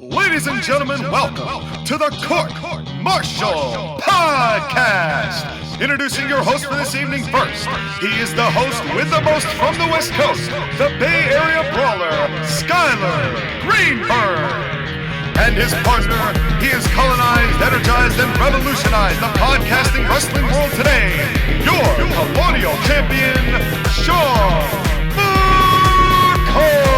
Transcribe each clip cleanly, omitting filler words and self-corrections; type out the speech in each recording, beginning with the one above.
Ladies and gentlemen, welcome to the Court-Martail Podcast. Introducing your host for this evening first. He is the host with the most from the West Coast, the Bay Area Brawler, Skylar Greenberg. And his partner, he has colonized, energized, and revolutionized the podcasting wrestling world today. Your Colonial champion, Sean McCarty.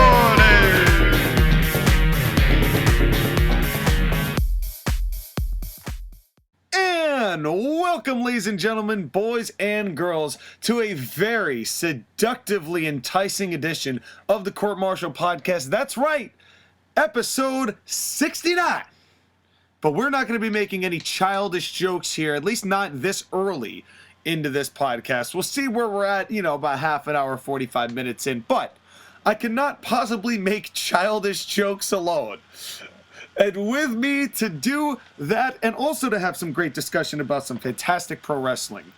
And welcome, ladies and gentlemen, boys and girls, to a very seductively enticing edition of the Court-Martail Podcast. That's right, episode 69. But we're not going to be making any childish jokes here, at least not this early into this podcast. We'll see where we're at, about half an hour, 45 minutes in. But I cannot possibly make childish jokes alone. And with me to do that, and also to have some great discussion about some fantastic pro wrestling,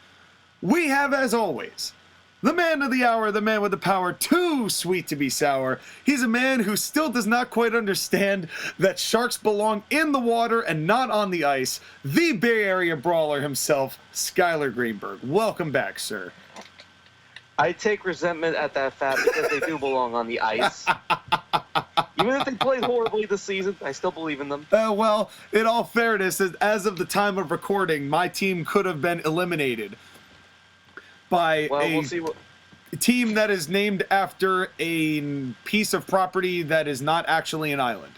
we have, as always, the man of the hour, the man with the power, too sweet to be sour. He's a man who still does not quite understand that sharks belong in the water and not on the ice. The Bay Area Brawler himself, Skylar Greenberg. Welcome back, sir. I take resentment at that fact because they do belong on the ice. Even if they played horribly this season, I still believe in them. Well, in all fairness, as of the time of recording, my team could have been eliminated by we'll see what team that is named after a piece of property that is not actually an island.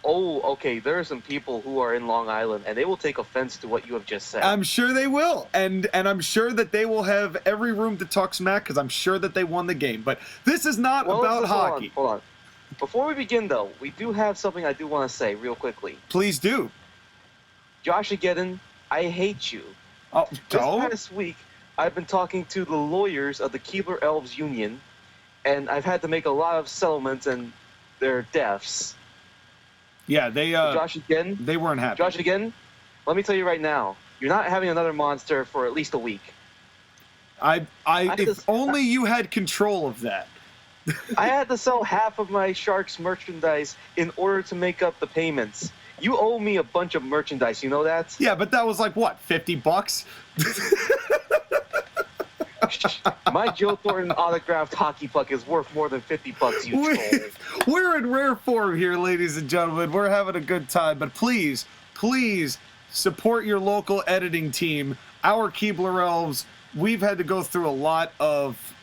Oh, okay. There are some people who are in Long Island, and they will take offense to what you have just said. I'm sure they will, and I'm sure that they will have every room to talk smack, because I'm sure that they won the game. But this is not about hockey. Hold on. Before we begin, though, we do have something I do want to say real quickly. Please do. Josh Agedin, I hate you. Oh, this past week, I've been talking to the lawyers of the Keebler Elves Union, and I've had to make a lot of settlements and their deaths. Yeah, they Josh again. They weren't happy. Josh again. Let me tell you right now, you're not having another monster for at least a week. If only you had control of that. I had to sell half of my Sharks merchandise in order to make up the payments. You owe me a bunch of merchandise, you know that? Yeah, but that was like what, $50? My Joe Thornton autographed hockey puck is worth more than $50, you troll. We're in rare form here, ladies and gentlemen. We're having a good time, but please support your local editing team. Our Keebler Elves, we've had to go through a lot of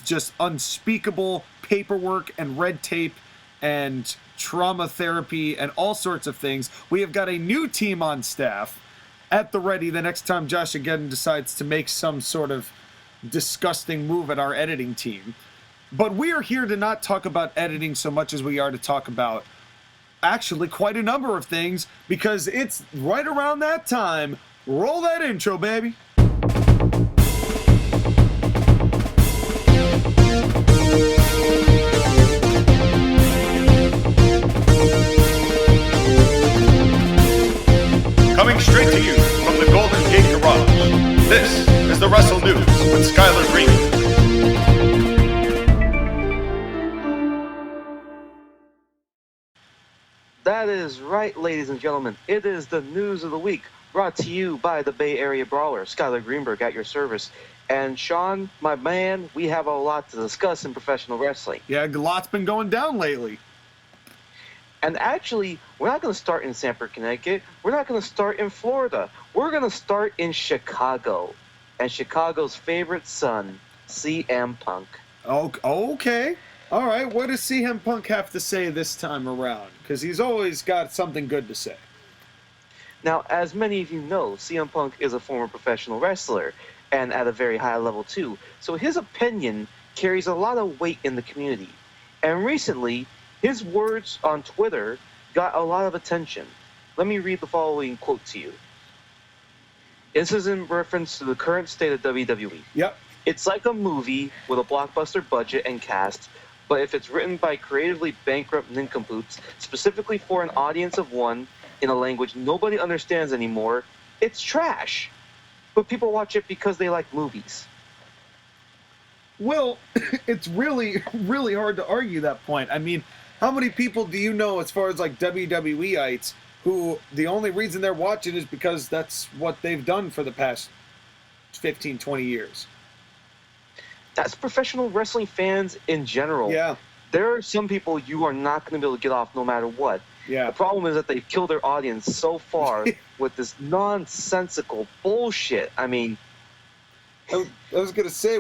just unspeakable paperwork and red tape and trauma therapy and all sorts of things. We have got a new team on staff at the ready the next time Josh again decides to make some sort of disgusting move at our editing team. But we are here to not talk about editing so much as we are to talk about actually quite a number of things, because it's right around that time. Roll that intro, baby. Coming straight to you from the Golden Gate Garage, this is the Wrestle News with Skylar Green. That is right, ladies and gentlemen. It is the news of the week, brought to you by the Bay Area Brawler, Skylar Greenberg, at your service. And Sean, my man, we have a lot to discuss in professional wrestling. Yeah, a lot's been going down lately. And actually, we're not going to start in Sanford, Connecticut. We're not going to start in Florida. We're going to start in Chicago. And Chicago's favorite son, CM Punk. Okay. All right. What does CM Punk have to say this time around? Because he's always got something good to say. Now, as many of you know, CM Punk is a former professional wrestler, and at a very high level, too. So his opinion carries a lot of weight in the community. And recently, his words on Twitter got a lot of attention. Let me read the following quote to you. This is in reference to the current state of WWE. Yep. It's like a movie with a blockbuster budget and cast, but if it's written by creatively bankrupt nincompoops, specifically for an audience of one, in a language nobody understands anymore, it's trash. But people watch it because they like movies. Well, it's really, really hard to argue that point. I mean, How many people do you know, as far as like WWEites, who the only reason they're watching is because that's what they've done for the past 15, 20 years? That's professional wrestling fans in general. Yeah. There are some people you are not going to be able to get off no matter what. Yeah. The problem is that they've killed their audience so far with this nonsensical bullshit. I mean, I was gonna say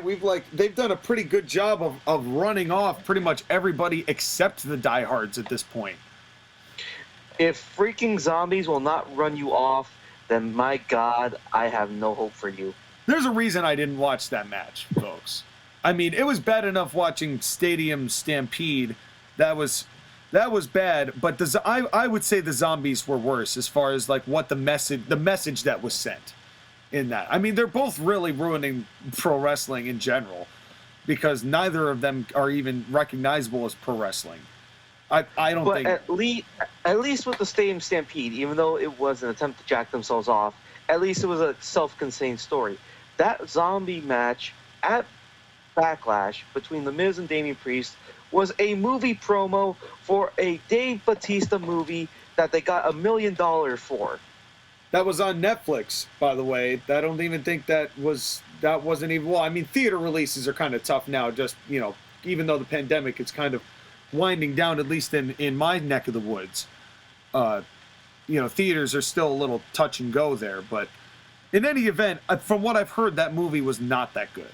they've done a pretty good job of running off pretty much everybody except the diehards at this point. if freaking zombies will not run you off, then my God, I have no hope for you. There's a reason I didn't watch that match, folks. I mean, it was bad enough watching Stadium Stampede. That was bad, but I would say the zombies were worse as far as like what the message that was sent in that. I mean, they're both really ruining pro wrestling in general because neither of them are even recognizable as pro wrestling. I don't but think. At least with the Stadium Stampede, even though it was an attempt to jack themselves off, at least it was a self-contained story. That zombie match at Backlash between The Miz and Damian Priest was a movie promo for a Dave Bautista movie that they got $1 million for. That was on Netflix, by the way. I don't even think that wasn't even. Well, I mean, theater releases are kind of tough now. Just even though the pandemic is kind of winding down, at least in my neck of the woods. Theaters are still a little touch and go there. But in any event, from what I've heard, that movie was not that good.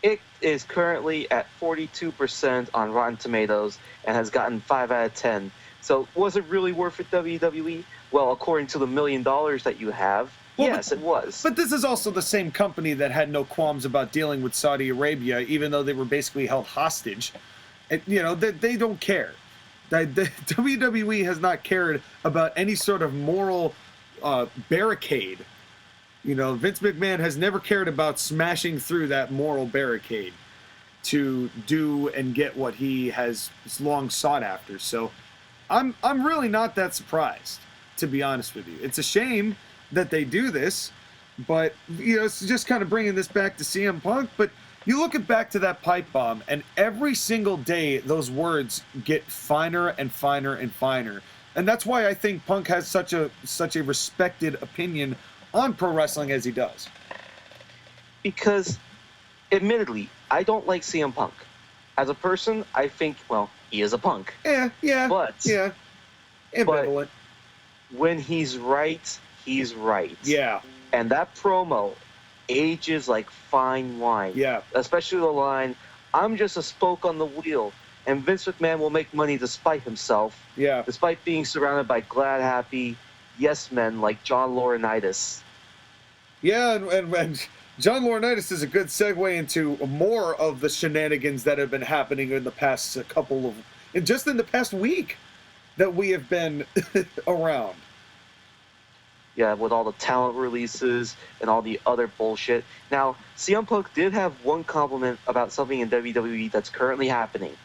It is currently at 42% on Rotten Tomatoes and has gotten 5 out of 10. So was it really worth it, WWE? Well, according to the $1 million that you have, yes, it was. But this is also the same company that had no qualms about dealing with Saudi Arabia, even though they were basically held hostage. And, they don't care. The WWE has not cared about any sort of moral barricade. Vince McMahon has never cared about smashing through that moral barricade to do and get what he has long sought after. So I'm really not that surprised, to be honest with you. It's a shame that they do this, but it's just kind of bringing this back to CM Punk. But you look back to that pipe bomb, and every single day those words get finer and finer and finer. And that's why I think Punk has such a respected opinion on pro wrestling as he does. Because, admittedly, I don't like CM Punk. As a person, I think, well, he is a punk. Yeah. Ambivalent. But when he's right, he's right. Yeah. And that promo ages like fine wine. Yeah. Especially the line, I'm just a spoke on the wheel, and Vince McMahon will make money despite himself. Yeah. Despite being surrounded by glad, happy yes men like John Laurinaitis. Yeah, and John Laurinaitis is a good segue into more of the shenanigans that have been happening in the past just in the past week that we have been around. Yeah, with all the talent releases and all the other bullshit. Now, CM Punk did have one compliment about something in WWE that's currently happening.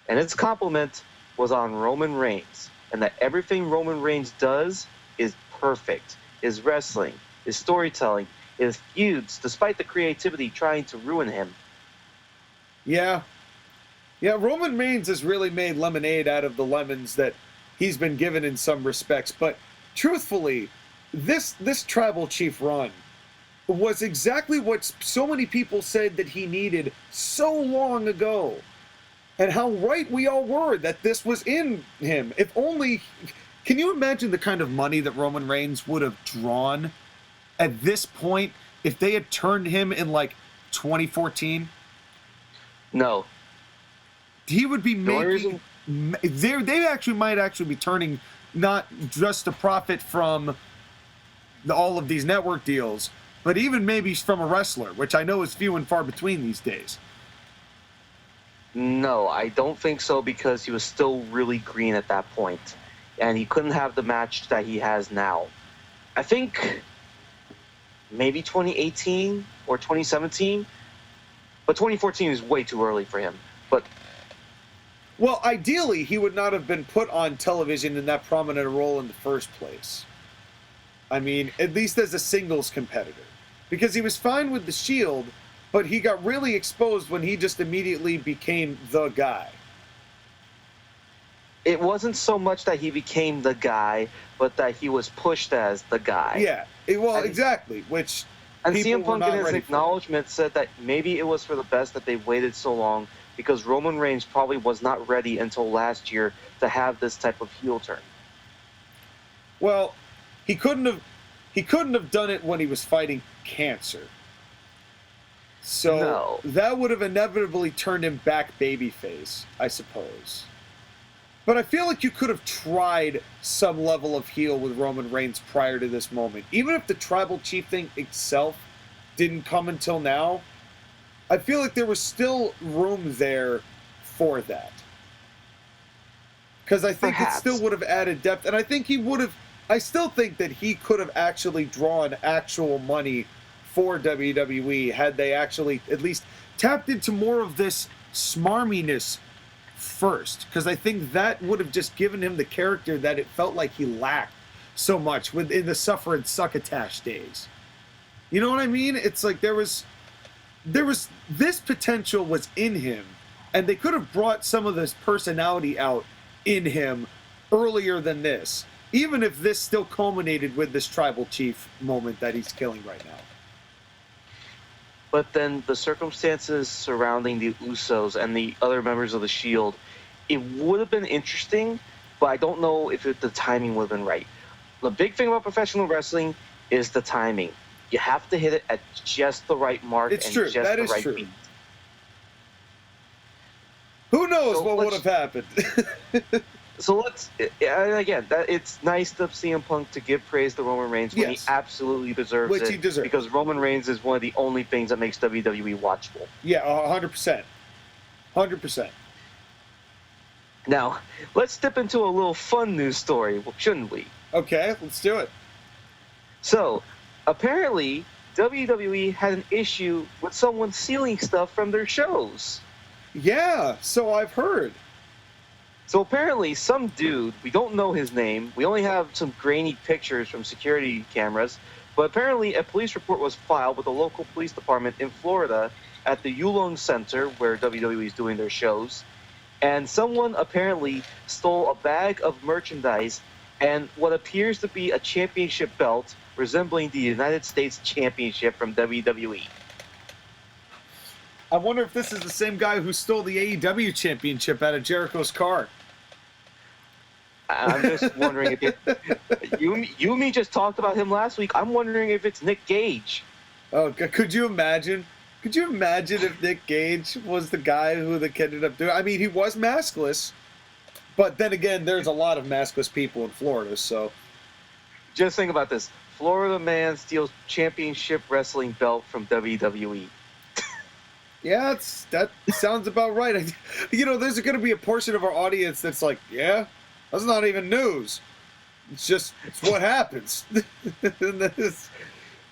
And his compliment was on Roman Reigns. And that everything Roman Reigns does is perfect. His wrestling, his storytelling, his feuds, despite the creativity trying to ruin him. Yeah. Yeah, Roman Reigns has really made lemonade out of the lemons that he's been given in some respects. But truthfully, this tribal chief run was exactly what so many people said that he needed so long ago. And how right we all were that this was in him. If only... Can you imagine the kind of money that Roman Reigns would have drawn at this point if they had turned him in, 2014? No. He would be making... They actually might be turning not just a profit from all of these network deals, but even maybe from a wrestler, which I know is few and far between these days. No, I don't think so, because he was still really green at that point. And he couldn't have the match that he has now. I think maybe 2018 or 2017, but 2014 is way too early for him. But well, ideally, he would not have been put on television in that prominent a role in the first place. I mean, at least as a singles competitor. Because he was fine with the Shield, but he got really exposed when he just immediately became the guy. it wasn't so much that he became the guy, but that he was pushed as the guy. Yeah, exactly. Which and people CM Punk were in not his ready acknowledgement said that maybe it was for the best that they waited so long because Roman Reigns probably was not ready until last year to have this type of heel turn. Well, he couldn't have done it when he was fighting cancer. So that would have inevitably turned him back babyface, I suppose. But I feel like you could have tried some level of heel with Roman Reigns prior to this moment. Even if the Tribal Chief thing itself didn't come until now, I feel like there was still room there for that. Because I think it still would have added depth, and I think he would have... I still think that he could have actually drawn actual money for WWE had they actually at least tapped into more of this smarminess first. Because I think that would have just given him the character that it felt like he lacked so much in the Suffer and Succotash days. You know what I mean? It's like there was this potential was in him, and they could have brought some of this personality out in him earlier than this. Even if this still culminated with this Tribal Chief moment that he's killing right now. But then the circumstances surrounding the Usos and the other members of the Shield, it would have been interesting, but I don't know if the timing would have been right. The big thing about professional wrestling is the timing. You have to hit it at just the right mark It's and true. just That the is right true. beat. Who knows what would have happened? So let's, and again, it's nice of CM Punk to give praise to Roman Reigns when he absolutely deserves it. Which he deserves. Because Roman Reigns is one of the only things that makes WWE watchable. Yeah, 100%. 100%. Now, let's dip into a little fun news story, shouldn't we? Okay, let's do it. So, apparently, WWE had an issue with someone stealing stuff from their shows. Yeah, so I've heard. So apparently some dude, we don't know his name, we only have some grainy pictures from security cameras, but apparently a police report was filed with the local police department in Florida at the Youngblood Center where WWE is doing their shows, and someone apparently stole a bag of merchandise and what appears to be a championship belt resembling the United States Championship from WWE. I wonder if this is the same guy who stole the AEW Championship out of Jericho's car. I'm just wondering if you and me just talked about him last week. I'm wondering if it's Nick Gage. Oh, could you imagine? Could you imagine if Nick Gage was the guy who they ended up doing? I mean, he was maskless, but then again, there's a lot of maskless people in Florida, so. Just think about this. Florida man steals championship wrestling belt from WWE. Yeah, that sounds about right. You know, there's going to be a portion of our audience that's like, yeah, that's not even news. It's what happens.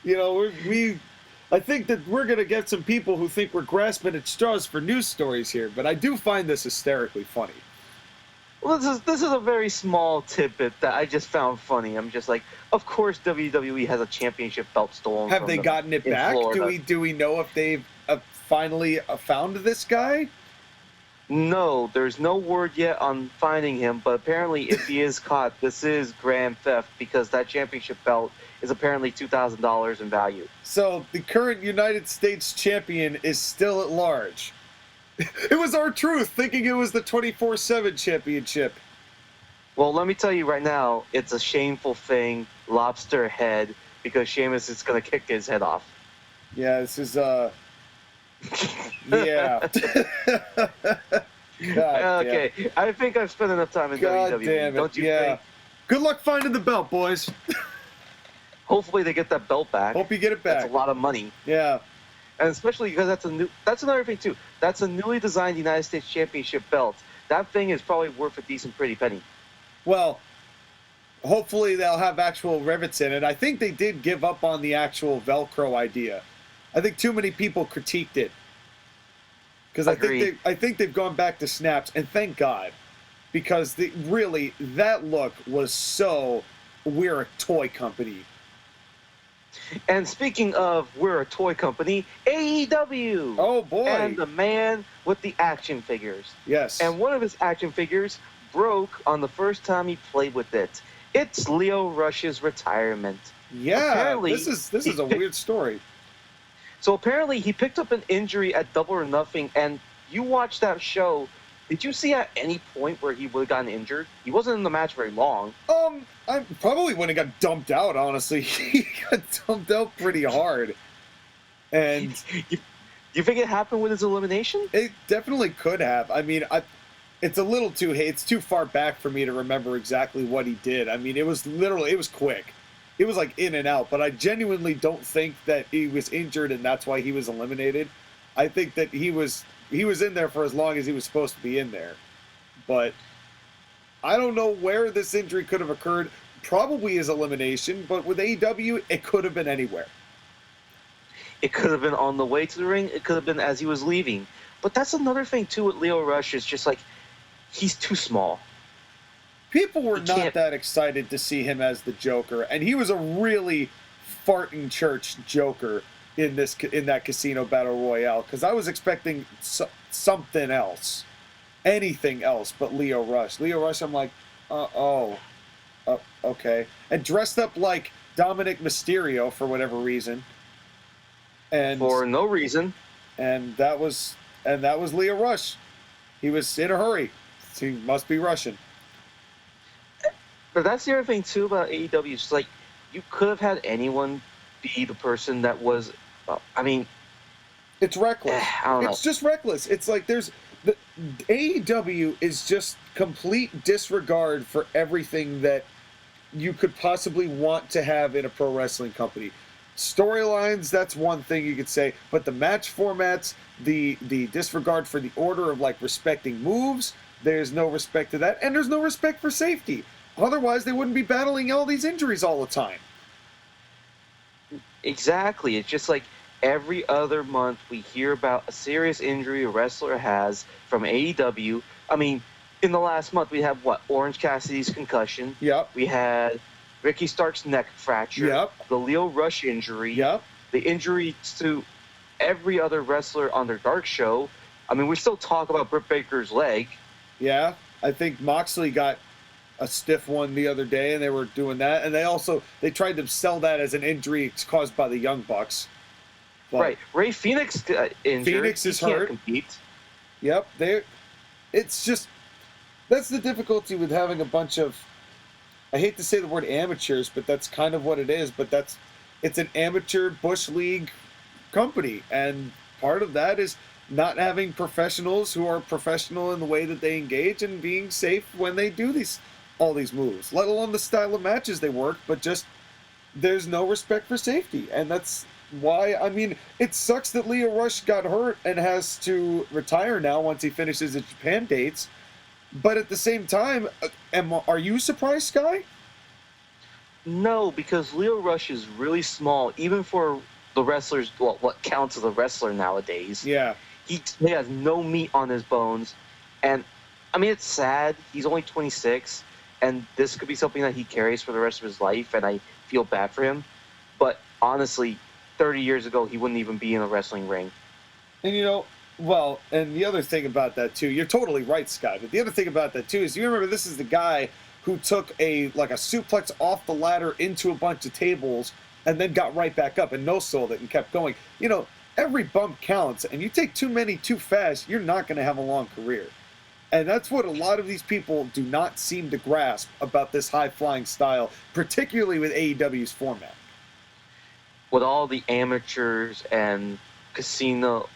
You know, I think that we're going to get some people who think we're grasping at straws for news stories here, but I do find this hysterically funny. Well, this is a very small tidbit that I just found funny. I'm just like, of course WWE has a championship belt stolen. Have they gotten it back? Florida. Do we know if they've finally found this guy? No, there's no word yet on finding him, but apparently if he is caught, this is grand theft because that championship belt is apparently $2,000 in value. So the current United States champion is still at large. It was R-Truth thinking it was the 24/7 championship. Well, let me tell you right now, it's a shameful thing, lobster head, because Sheamus is going to kick his head off. Yeah, this is, yeah. Okay, I think I've spent enough time in WWE. Damn it. Don't you think? Good luck finding the belt, boys. Hopefully they get that belt back. Hope you get it back. That's a lot of money. Yeah. And especially because that's another thing too. That's a newly designed United States Championship belt. That thing is probably worth a decent pretty penny. Well, hopefully they'll have actual rivets in it. I think they did give up on the actual Velcro idea. I think too many people critiqued it. Because I think they've gone back to snaps, and thank God. Because really, that look was so, we're a toy company. And speaking of, we're a toy company, AEW. Oh, boy. And the man with the action figures. Yes. And one of his action figures broke on the first time he played with it. It's Lio Rush's retirement. Yeah, Apparently, this is a weird story. So apparently he picked up an injury at Double or Nothing, and you watched that show. Did you see at any point where he would have gotten injured? He wasn't in the match very long. I probably when he got dumped out, honestly. He got dumped out pretty hard. And you think it happened with his elimination? it definitely could have. I mean, it's a little it's too far back for me to remember exactly what he did. I mean, it was quick. It was like in and out, but I genuinely don't think that he was injured and that's why he was eliminated. I think that he was in there for as long as he was supposed to be in there. But I don't know where this injury could have occurred. Probably his elimination, but with AEW, it could have been anywhere. It could have been on the way to the ring. It could have been as he was leaving. But that's another thing, too, with Lio Rush. Is just like, he's too small. People were not that excited to see him as the Joker, and he was a really farting church Joker in that Casino Battle Royale, because I was expecting something else. Anything else but Lio Rush. Lio Rush, I'm like, okay. And dressed up like Dominic Mysterio for whatever reason. And for no reason. And that was Lio Rush. He was in a hurry. He must be Russian. But that's the other thing too about AEW. It's like you could have had anyone be the person that was. It's reckless. I don't know. It's just reckless. It's like the AEW is just complete disregard for everything that you could possibly want to have in a pro wrestling company. Storylines, that's one thing you could say, but the match formats, the disregard for the order of like respecting moves, there's no respect to that, and there's no respect for safety. Otherwise, they wouldn't be battling all these injuries all the time. Exactly. It's just like every other month we hear about a serious injury a wrestler has from AEW. I mean, in the last month we have Orange Cassidy's concussion. Yep. We had Ricky Stark's neck fracture. Yep. The Lio Rush injury. Yep. The injury to every other wrestler on their Dark show. I mean, we still talk about Britt Baker's leg. Yeah. I think Moxley got a stiff one the other day, and they were doing that. And they tried to sell that as an injury caused by the Young Bucks. But right. Ray Phoenix got injured. Phoenix is he hurt. Can't compete. Yep. It's just, that's the difficulty with having a bunch of, I hate to say the word amateurs, but that's kind of what it is. But it's an amateur Bush League company. And part of that is not having professionals who are professional in the way that they engage and being safe when they do all these moves, let alone the style of matches they work, but just there's no respect for safety. And that's why, I mean, it sucks that Lio Rush got hurt and has to retire now once he finishes his Japan dates. But at the same time, are you surprised, Sky? No, because Lio Rush is really small, even for the wrestlers, what counts as a wrestler nowadays. Yeah. He has no meat on his bones. And, I mean, it's sad. He's only 26, and this could be something that he carries for the rest of his life, and I feel bad for him. But, honestly, 30 years ago, he wouldn't even be in a wrestling ring. And, and the other thing about that, too, you're totally right, Sky, but the other thing about that, too, is you remember this is the guy who took a suplex off the ladder into a bunch of tables and then got right back up and no-sold it and kept going. Every bump counts, and you take too many too fast, you're not going to have a long career. And that's what a lot of these people do not seem to grasp about this high-flying style, particularly with AEW's format. With all the amateurs and casino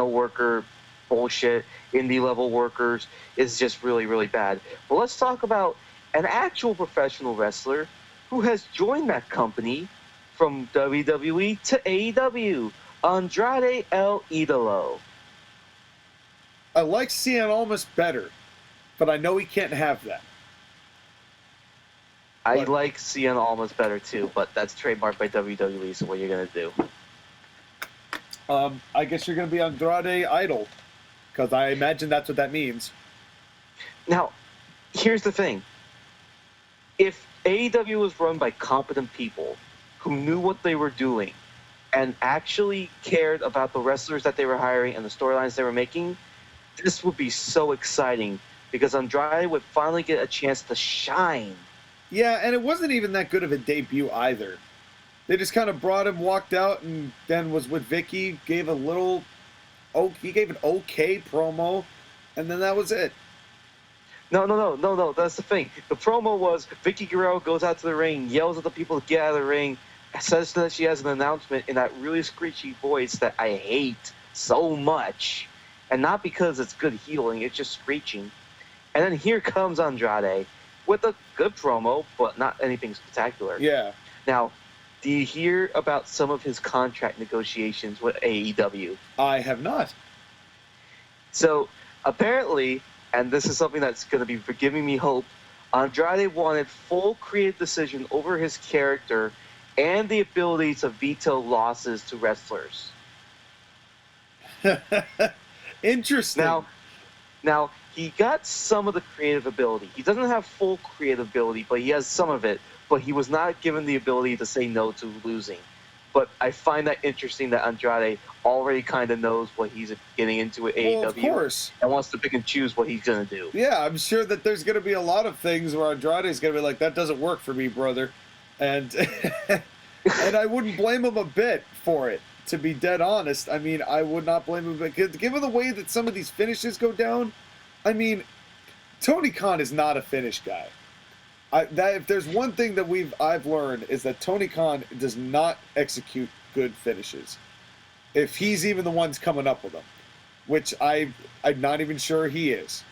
worker bullshit, indie level workers, is just really, really bad. But let's talk about an actual professional wrestler who has joined that company from WWE to AEW, Andrade El Idolo. I like Cien Almas better, but I know he can't have that. I like Cien Almas better too, but that's trademarked by WWE, so what are you going to do? I guess you're going to be Andrade Idol, because I imagine that's what that means. Now, here's the thing. If AEW was run by competent people, who knew what they were doing and actually cared about the wrestlers that they were hiring and the storylines they were making, this would be so exciting because Andrade would finally get a chance to shine. Yeah, and it wasn't even that good of a debut either. They just kind of brought him, walked out, and then was with Vicky, gave a little... Oh, he gave an okay promo, and then that was it. No. That's the thing. The promo was Vicky Guerrero goes out to the ring, yells at the people to get out of the ring, says that she has an announcement in that really screechy voice that I hate so much. And not because it's good healing, it's just screeching. And then here comes Andrade with a good promo, but not anything spectacular. Yeah. Now, do you hear about some of his contract negotiations with AEW? I have not. So, apparently, and this is something that's going to be giving me hope, Andrade wanted full creative decision over his character and the ability to veto losses to wrestlers. Interesting. Now, he got some of the creative ability. He doesn't have full creative ability, but he has some of it. But he was not given the ability to say no to losing. But I find that interesting that Andrade already kind of knows what he's getting into with AEW. Of course. And wants to pick and choose what he's going to do. Yeah, I'm sure that there's going to be a lot of things where Andrade's going to be like, that doesn't work for me, brother. And and I wouldn't blame him a bit for it, to be dead honest. I mean, I would not blame him. Because given the way that some of these finishes go down, I mean, Tony Khan is not a finish guy. If there's one thing that I've learned is that Tony Khan does not execute good finishes. If he's even the ones coming up with them, which I'm not even sure he is.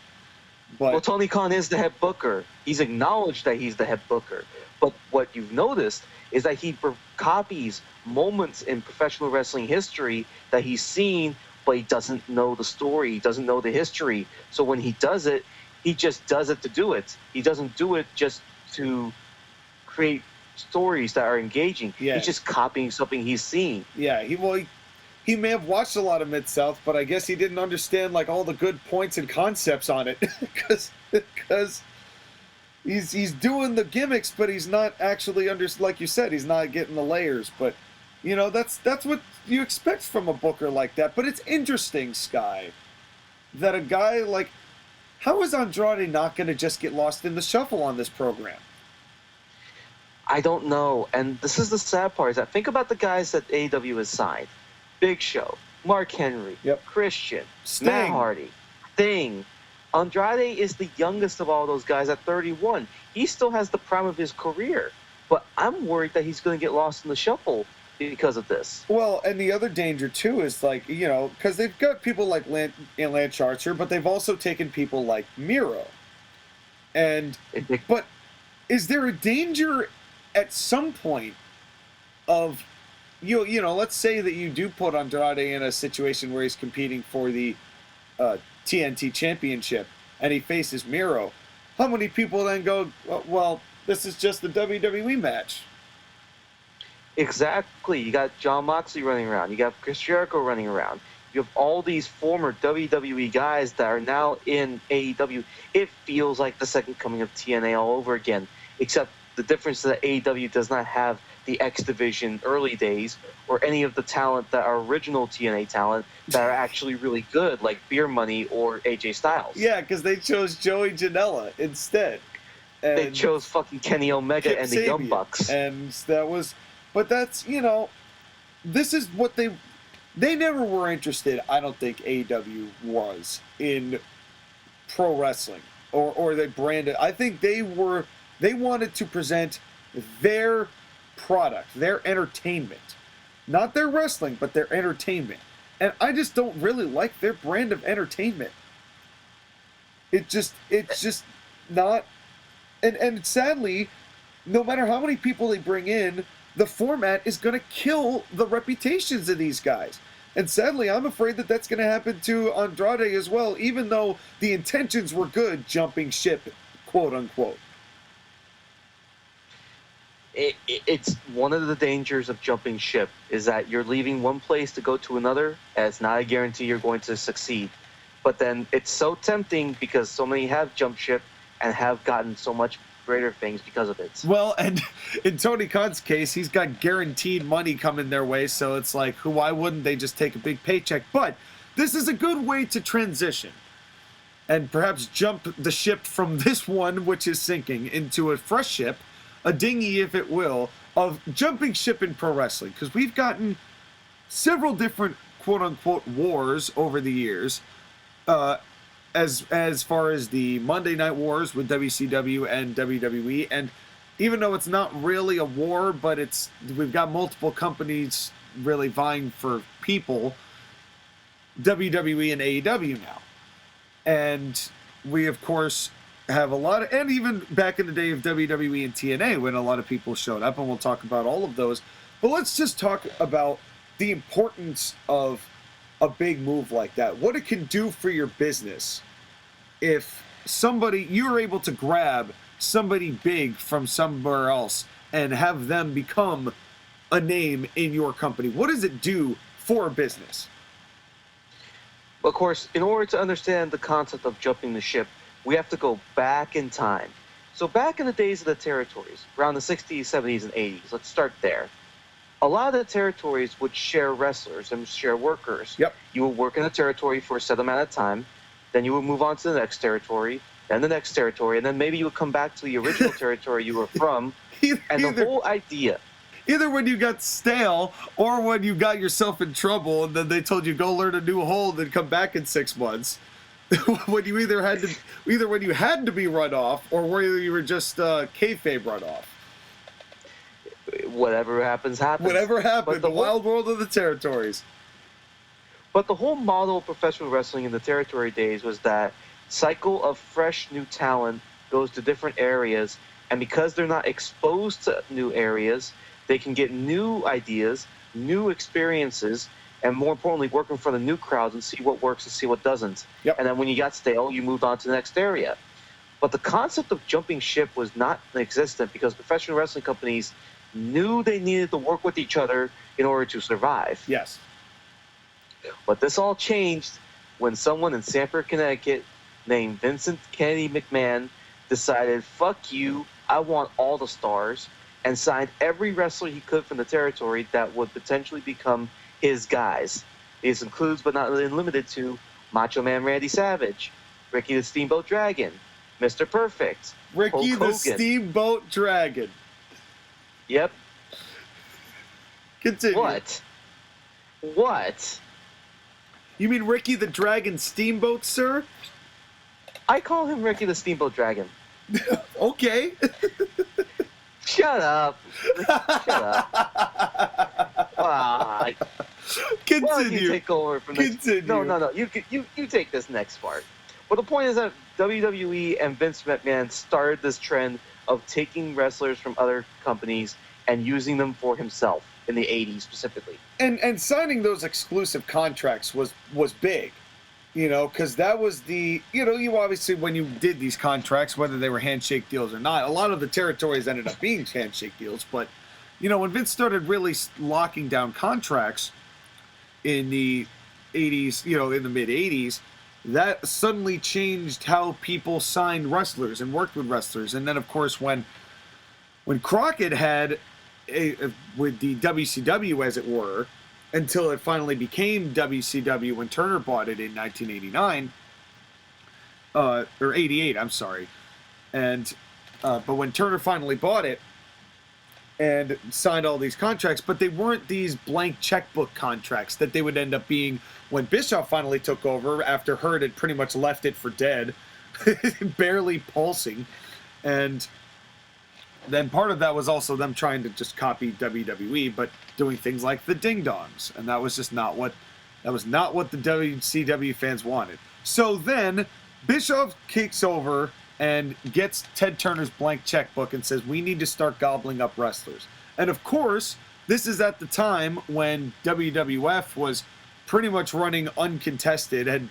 But well, Tony Khan is the head booker. He's acknowledged that he's the head booker. But what you've noticed is that he copies moments in professional wrestling history that he's seen, but he doesn't know the story. He doesn't know the history. So when he does it, he just does it to do it. He doesn't do it just to create stories that are engaging. Yeah. He's just copying something he's seen. Yeah, he may have watched a lot of Mid-South, but I guess he didn't understand like all the good points and concepts on it because he's doing the gimmicks, but he's not actually like you said, he's not getting the layers. But you know, that's what you expect from a booker like that. But it's interesting, Sky, that a guy like, how is Andrade not going to just get lost in the shuffle on this program? I don't know. And this is the sad part, is that think about the guys that AEW has signed. Big Show, Mark Henry, Yep. Christian, Sting. Matt Hardy, Sting. Andrade is the youngest of all those guys at 31. He still has the prime of his career. But I'm worried that he's going to get lost in the shuffle because of this. Well, and the other danger, too, is like, you know, because they've got people like Lance Archer, but they've also taken people like Miro. But is there a danger at some point of, you know, let's say that you do put Andrade in a situation where he's competing for the TNT Championship and he faces Miro. How many people then go, well, this is just the WWE match? Exactly. You got John Moxley running around. You got Chris Jericho running around. You have all these former WWE guys that are now in AEW. It feels like the second coming of TNA all over again, except the difference is that AEW does not have the X Division early days or any of the talent that are original TNA talent that are actually really good, like Beer Money or AJ Styles. Yeah, because they chose Joey Janela instead. And they chose fucking Kenny Omega Kip and the Sabian. Young Bucks. And that was... But that's, you know, this is what they never were interested, I don't think AEW was, in pro wrestling or they branded. I think they wanted to present their product, their entertainment, not their wrestling, but their entertainment. And I just don't really like their brand of entertainment. It's just not, and sadly, no matter how many people they bring in, the format is going to kill the reputations of these guys. And sadly, I'm afraid that that's going to happen to Andrade as well, even though the intentions were good, jumping ship, quote unquote. It's one of the dangers of jumping ship is that you're leaving one place to go to another, and it's not a guarantee you're going to succeed. But then it's so tempting because so many have jumped ship and have gotten so much greater things because of it. Well, and in Tony Khan's case, he's got guaranteed money coming their way, so it's like, why wouldn't they just take a big paycheck? But this is a good way to transition and perhaps jump the ship from this one, which is sinking, into a fresh ship, a dinghy, if it will, of jumping ship in pro wrestling. Because we've gotten several different quote-unquote wars over the years, as far as the Monday Night Wars with WCW and WWE. And even though it's not really a war, but we've got multiple companies really vying for people, WWE and AEW now. And we, of course, have a lot of, and even back in the day of WWE and TNA when a lot of people showed up, and we'll talk about all of those. But let's just talk about the importance of a big move like that. What it can do for your business if you're able to grab somebody big from somewhere else and have them become a name in your company. What does it do for a business? Of course, in order to understand the concept of jumping the ship, we have to go back in time. So back in the days of the territories, around the 60s, 70s, and 80s, let's start there. A lot of the territories would share wrestlers and share workers. Yep. You would work in a territory for a set amount of time, then you would move on to the next territory, then the next territory, and then maybe you would come back to the original territory you were from. And the whole idea... Either when you got stale or when you got yourself in trouble and then they told you go learn a new hold and come back in 6 months. When you when you had to be run off or whether you were just kayfabe run off. Whatever happens, happens. Whatever happened, the wild world of the territories. But the whole model of professional wrestling in the territory days was that cycle of fresh new talent goes to different areas, and because they're not exposed to new areas, they can get new ideas, new experiences, and more importantly, work in front of new crowds and see what works and see what doesn't. Yep. And then when you got stale, you moved on to the next area. But the concept of jumping ship was not existent because professional wrestling companies knew they needed to work with each other in order to survive. Yes. But this all changed when someone in Sanford, Connecticut named Vincent Kennedy McMahon decided, fuck you, I want all the stars, and signed every wrestler he could from the territory that would potentially become his guys. This includes, but not limited to, Macho Man Randy Savage, Ricky the Steamboat Dragon, Mr. Perfect, Ricky Hulk the Hogan. Steamboat Dragon. Yep. Continue. What? You mean Ricky the Dragon Steamboat, sir? I call him Ricky the Steamboat Dragon. Okay. Shut up. Shut up. Continue. Why don't you take over from this? Continue. No. You take this next part. Well, the point is that WWE and Vince McMahon started this trend of taking wrestlers from other companies and using them for himself in the 80s specifically. And signing those exclusive contracts was big. Because that was you obviously, when you did these contracts, whether they were handshake deals or not, a lot of the territories ended up being handshake deals. But, when Vince started really locking down contracts in the 80s, in the mid-80s, that suddenly changed how people signed wrestlers and worked with wrestlers. And then, of course, when Crockett had, with the WCW, as it were, until it finally became WCW when Turner bought it in 1989, or 88, I'm sorry. And, but when Turner finally bought it and signed all these contracts, but they weren't these blank checkbook contracts that they would end up being when Bischoff finally took over after Hart had pretty much left it for dead, barely pulsing. And then part of that was also them trying to just copy WWE, but doing things like the Ding Dongs, and that was not what the WCW fans wanted. So then Bischoff kicks over and gets Ted Turner's blank checkbook and says, we need to start gobbling up wrestlers. And of course, this is at the time when WWF was pretty much running uncontested, had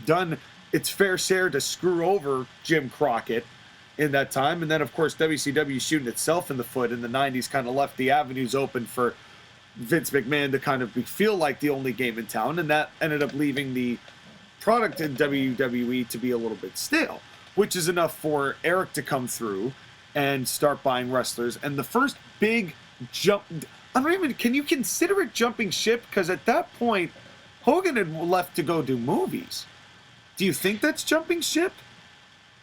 done its fair share to screw over Jim Crockett in that time. And then, of course, WCW shooting itself in the foot in the 90s kind of left the avenues open for Vince McMahon to kind of feel like the only game in town. And that ended up leaving the product in WWE to be a little bit stale, which is enough for Eric to come through and start buying wrestlers. And the first big jump, I don't even, can you consider it jumping ship? Because at that point, Hogan had left to go do movies. Do you think that's jumping ship?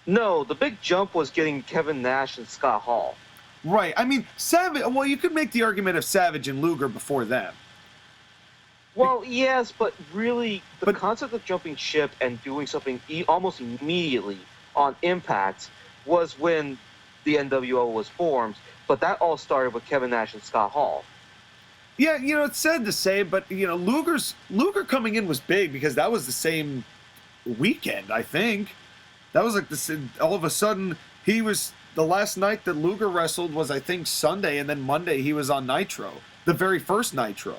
No, the big jump was getting Kevin Nash and Scott Hall. Right. I mean, Savage, well, you could make the argument of Savage and Luger before them. Well, yes, but really, the concept of jumping ship and doing something almost immediately on Impact was when the NWO was formed, but that all started with Kevin Nash and Scott Hall. Yeah, you know, it's sad to say, but, you know, Luger coming in was big because that was the same weekend, I think. That was like this, all of a sudden, he was, the last night that Luger wrestled was, I think, Sunday, and then Monday he was on Nitro, the very first Nitro,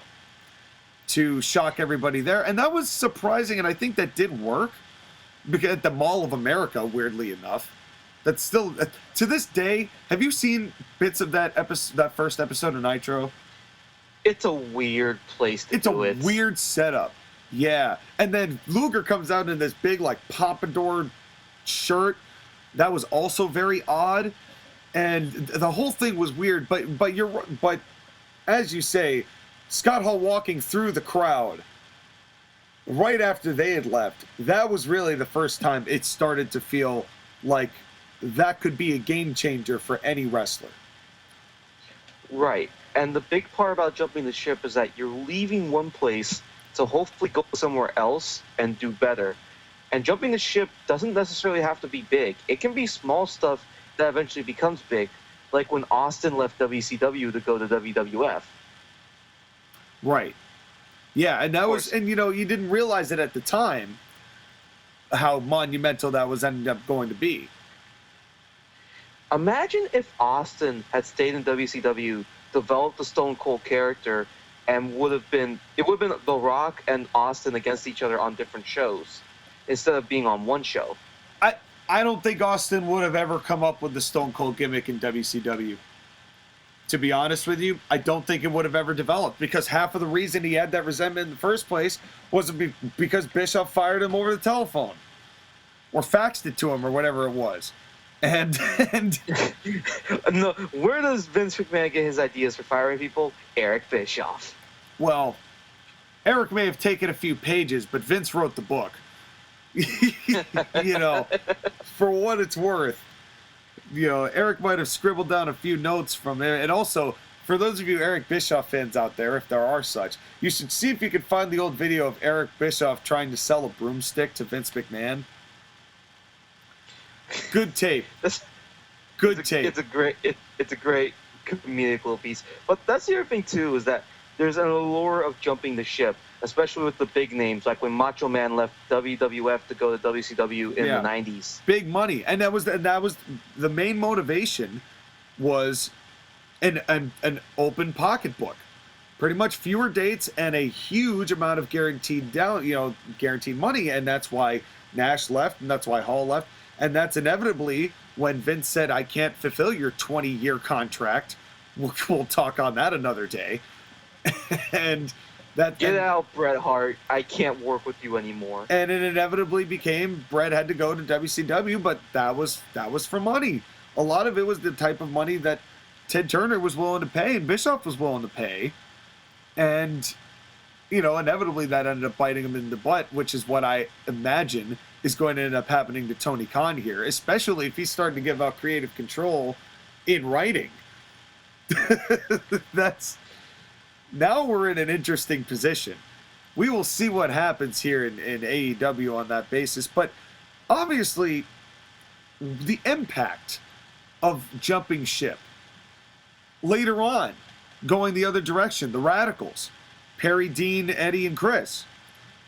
to shock everybody there. And that was surprising, and I think that did work because at the Mall of America, weirdly enough. That's still, to this day, have you seen bits of that episode, that first episode of Nitro? It's a weird place to do it. It's a weird setup. Yeah. And then Luger comes out in this big, like, pompadour shirt. That was also very odd. And the whole thing was weird. But as you say, Scott Hall walking through the crowd right after they had left, that was really the first time it started to feel like that could be a game changer for any wrestler. Right. And the big part about jumping the ship is that you're leaving one place to hopefully go somewhere else and do better. And jumping the ship doesn't necessarily have to be big. It can be small stuff that eventually becomes big, like when Austin left WCW to go to WWF. Right. Yeah, and that was, and you know, you didn't realize it at the time how monumental that was ended up going to be. Imagine if Austin had stayed in WCW, developed the Stone Cold character, and it would have been The Rock and Austin against each other on different shows instead of being on one show. I don't think Austin would have ever come up with the Stone Cold gimmick in WCW. To be honest with you, I don't think it would have ever developed because half of the reason he had that resentment in the first place was because Bischoff fired him over the telephone or faxed it to him or whatever it was. And no, where does Vince McMahon get his ideas for firing people? Eric Bischoff. Well, Eric may have taken a few pages, but Vince wrote the book. You know, for what it's worth. You know, Eric might have scribbled down a few notes from there. And also, for those of you Eric Bischoff fans out there, if there are such, you should see if you can find the old video of Eric Bischoff trying to sell a broomstick to Vince McMahon. Good tape. Good tape. It's a great comedic little piece. But that's the other thing too, is that there's an allure of jumping the ship, especially with the big names, like when Macho Man left WWF to go to WCW in the 90s. Big money. And that was the main motivation was an open pocketbook. Pretty much fewer dates and a huge amount of guaranteed money, and that's why Nash left and that's why Hall left. And that's inevitably when Vince said, I can't fulfill your 20-year contract. We'll talk on that another day. And that Get out, Bret Hart. I can't work with you anymore. And it inevitably became Bret had to go to WCW, but that was for money. A lot of it was the type of money that Ted Turner was willing to pay and Bischoff was willing to pay. And, you know, inevitably that ended up biting him in the butt, which is what I imagine is going to end up happening to Tony Khan here, especially if he's starting to give out creative control in writing. Now we're in an interesting position. We will see what happens here in AEW on that basis, but obviously the impact of jumping ship later on, going the other direction, the Radicals, Perry, Dean, Eddie, and Chris,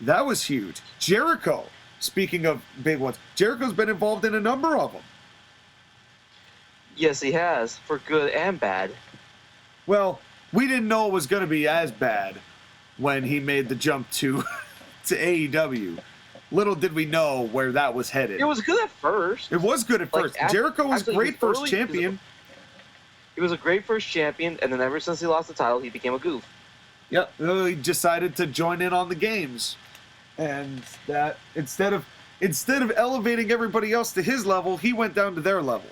that was huge. Jericho, speaking of big ones, Jericho's been involved in a number of them. Yes, he has, for good and bad. Well, we didn't know it was going to be as bad when he made the jump to AEW. Little did we know where that was headed. It was good at first. It was good at first. Jericho was great first champion. He was a great first champion, and then ever since he lost the title, he became a goof. Yep, he decided to join in on the games. And that instead of elevating everybody else to his level, he went down to their level.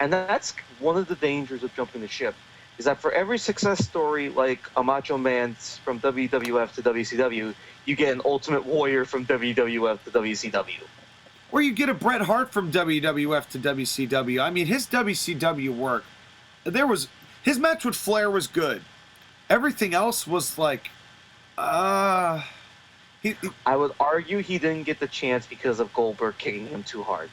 And that's one of the dangers of jumping the ship, is that for every success story like a Macho Man from WWF to WCW, you get an Ultimate Warrior from WWF to WCW. Or you get a Bret Hart from WWF to WCW. I mean, his WCW work, his match with Flair was good. Everything else was like, I would argue he didn't get the chance because of Goldberg kicking him too hard.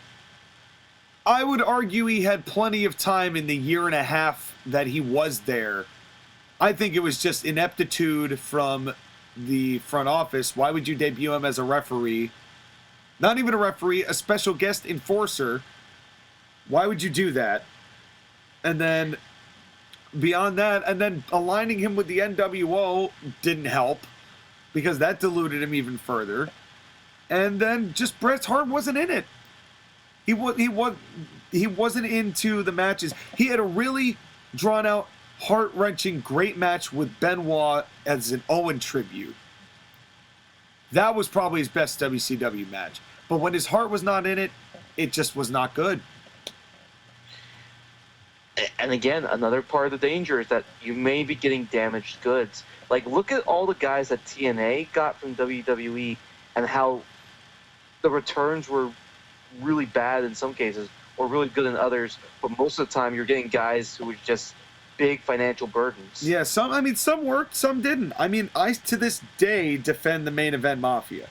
I would argue he had plenty of time in the year and a half that he was there. I think it was just ineptitude from the front office. Why would you debut him as a referee? Not even a referee, a special guest enforcer. Why would you do that? And then beyond that, and then aligning him with the NWO didn't help because that diluted him even further. And then just Bret Hart wasn't in it. He wasn't into the matches. He had a really drawn out, heart-wrenching, great match with Benoit as an Owen tribute. That was probably his best WCW match. But when his heart was not in it, it just was not good. And again, another part of the danger is that you may be getting damaged goods. Like, look at all the guys that TNA got from WWE and how the returns were really bad in some cases or really good in others, but most of the time you're getting guys who were just big financial burdens. Yeah, some worked, some didn't. I mean, I to this day defend the Main Event Mafia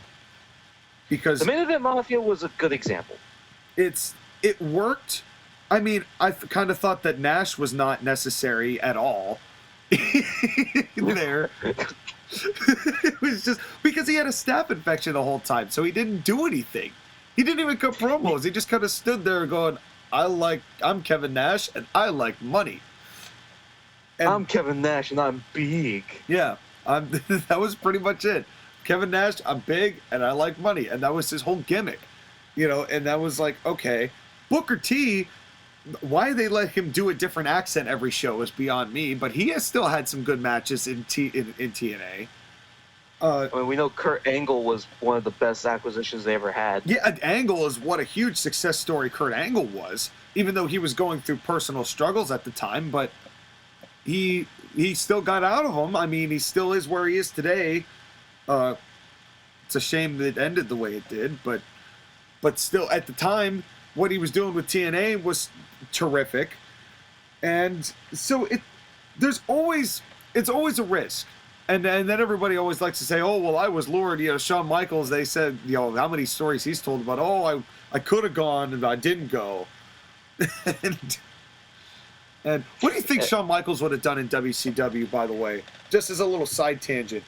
because the Main Event Mafia was a good example. It worked. I mean, I kind of thought that Nash was not necessary at all there. It was just because he had a staph infection the whole time, so he didn't do anything. He didn't even cut promos. He just kind of stood there going, I'm Kevin Nash, and I like money. And I'm Kevin Nash, and I'm big. Yeah, that was pretty much it. Kevin Nash, I'm big, and I like money. And that was his whole gimmick. And that was like, okay. Booker T, why they let him do a different accent every show is beyond me, but he has still had some good matches in TNA. I mean, we know Kurt Angle was one of the best acquisitions they ever had. Yeah, Angle is what a huge success story Kurt Angle was, even though he was going through personal struggles at the time, but he still got out of them. I mean, he still is where he is today. It's a shame that it ended the way it did, but still, at the time, what he was doing with TNA was terrific. And so it's always a risk. And then everybody always likes to say, oh, well, I was lured. Shawn Michaels, they said, how many stories he's told about, oh, I could have gone and I didn't go. and what do you think Shawn Michaels would have done in WCW, by the way? Just as a little side tangent.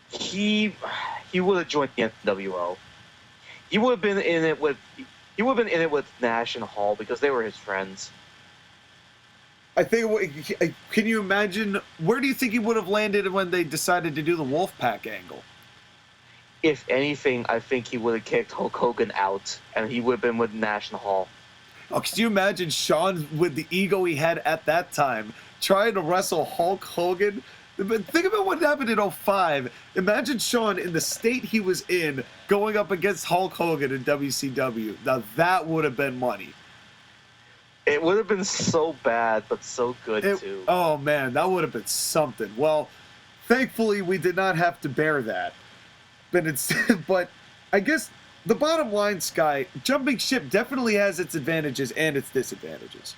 He would have joined the NWO. He would have been in it with Nash and Hall because they were his friends. I think. Can you imagine? Where do you think he would have landed when they decided to do the Wolfpack angle? If anything, I think he would have kicked Hulk Hogan out, and he would have been with Nash and Hall. Oh, could you imagine Shawn with the ego he had at that time trying to wrestle Hulk Hogan? But think about what happened in 2005. Imagine Shawn in the state he was in going up against Hulk Hogan in WCW. Now that would have been money. It would have been so bad, but so good, too. Oh, man, that would have been something. Well, thankfully, we did not have to bear that. But I guess the bottom line, Sky, jumping ship definitely has its advantages and its disadvantages.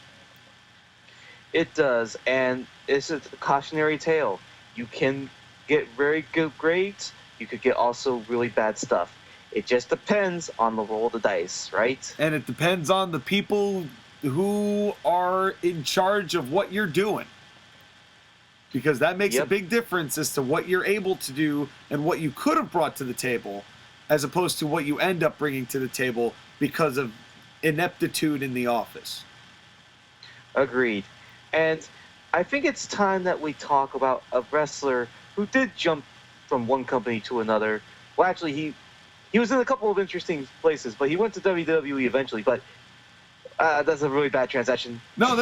It does, and it's a cautionary tale. You can get very good grades. You could get also really bad stuff. It just depends on the roll of the dice, right? And it depends on the people who are in charge of what you're doing, because that makes a big difference as to what you're able to do and what you could have brought to the table as opposed to what you end up bringing to the table because of ineptitude in the office. Agreed. And I think it's time that we talk about a wrestler who did jump from one company to another. Well, actually, he was in a couple of interesting places, but he went to WWE eventually, but that's a really bad transition. No,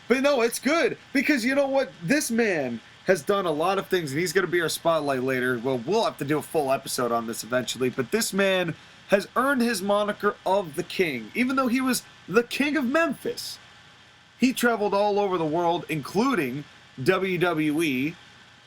but no, it's good because you know what? This man has done a lot of things, and he's going to be our spotlight later. Well, we'll have to do a full episode on this eventually, but this man has earned his moniker of the King, even though he was the King of Memphis. He traveled all over the world, including WWE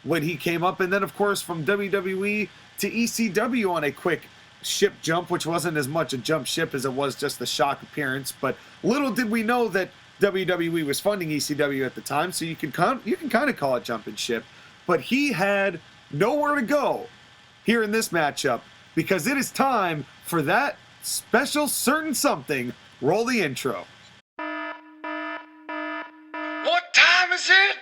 when he came up, and then of course from WWE to ECW on a quick ship jump, which wasn't as much a jump ship as it was just the shock appearance. But little did we know that WWE was funding ECW at the time, so you can kind of call it jumping ship. But he had nowhere to go here in this matchup, because it is time for that special certain something. Roll the intro. What time is it?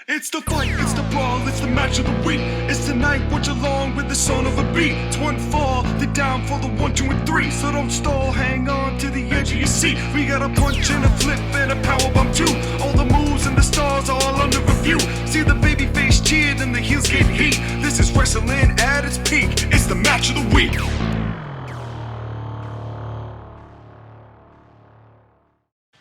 It's the fight, it's the brawl, it's the match of the week. It's tonight, watch along with the son of a beat. It's one fall, the down for the 1, 2, and 3. So don't stall, hang on to the edge of your seat. We got a punch and a flip and a powerbomb too. All the moves and the stars are all under review. See the baby face cheered and the heels get heat. This is wrestling at its peak. It's the match of the week.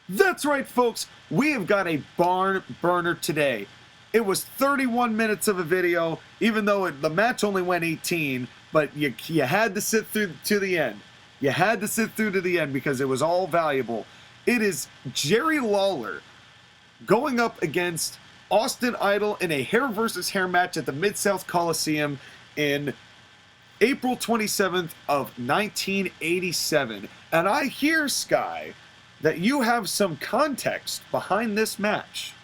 That's right, folks. We have got a barn burner today. It was 31 minutes of a video, even though the match only went 18, but you had to sit through to the end. You had to sit through to the end because it was all valuable. It is Jerry Lawler going up against Austin Idol in a hair versus hair match at the Mid-South Coliseum in April 27th of 1987. And I hear, Sky, that you have some context behind this match.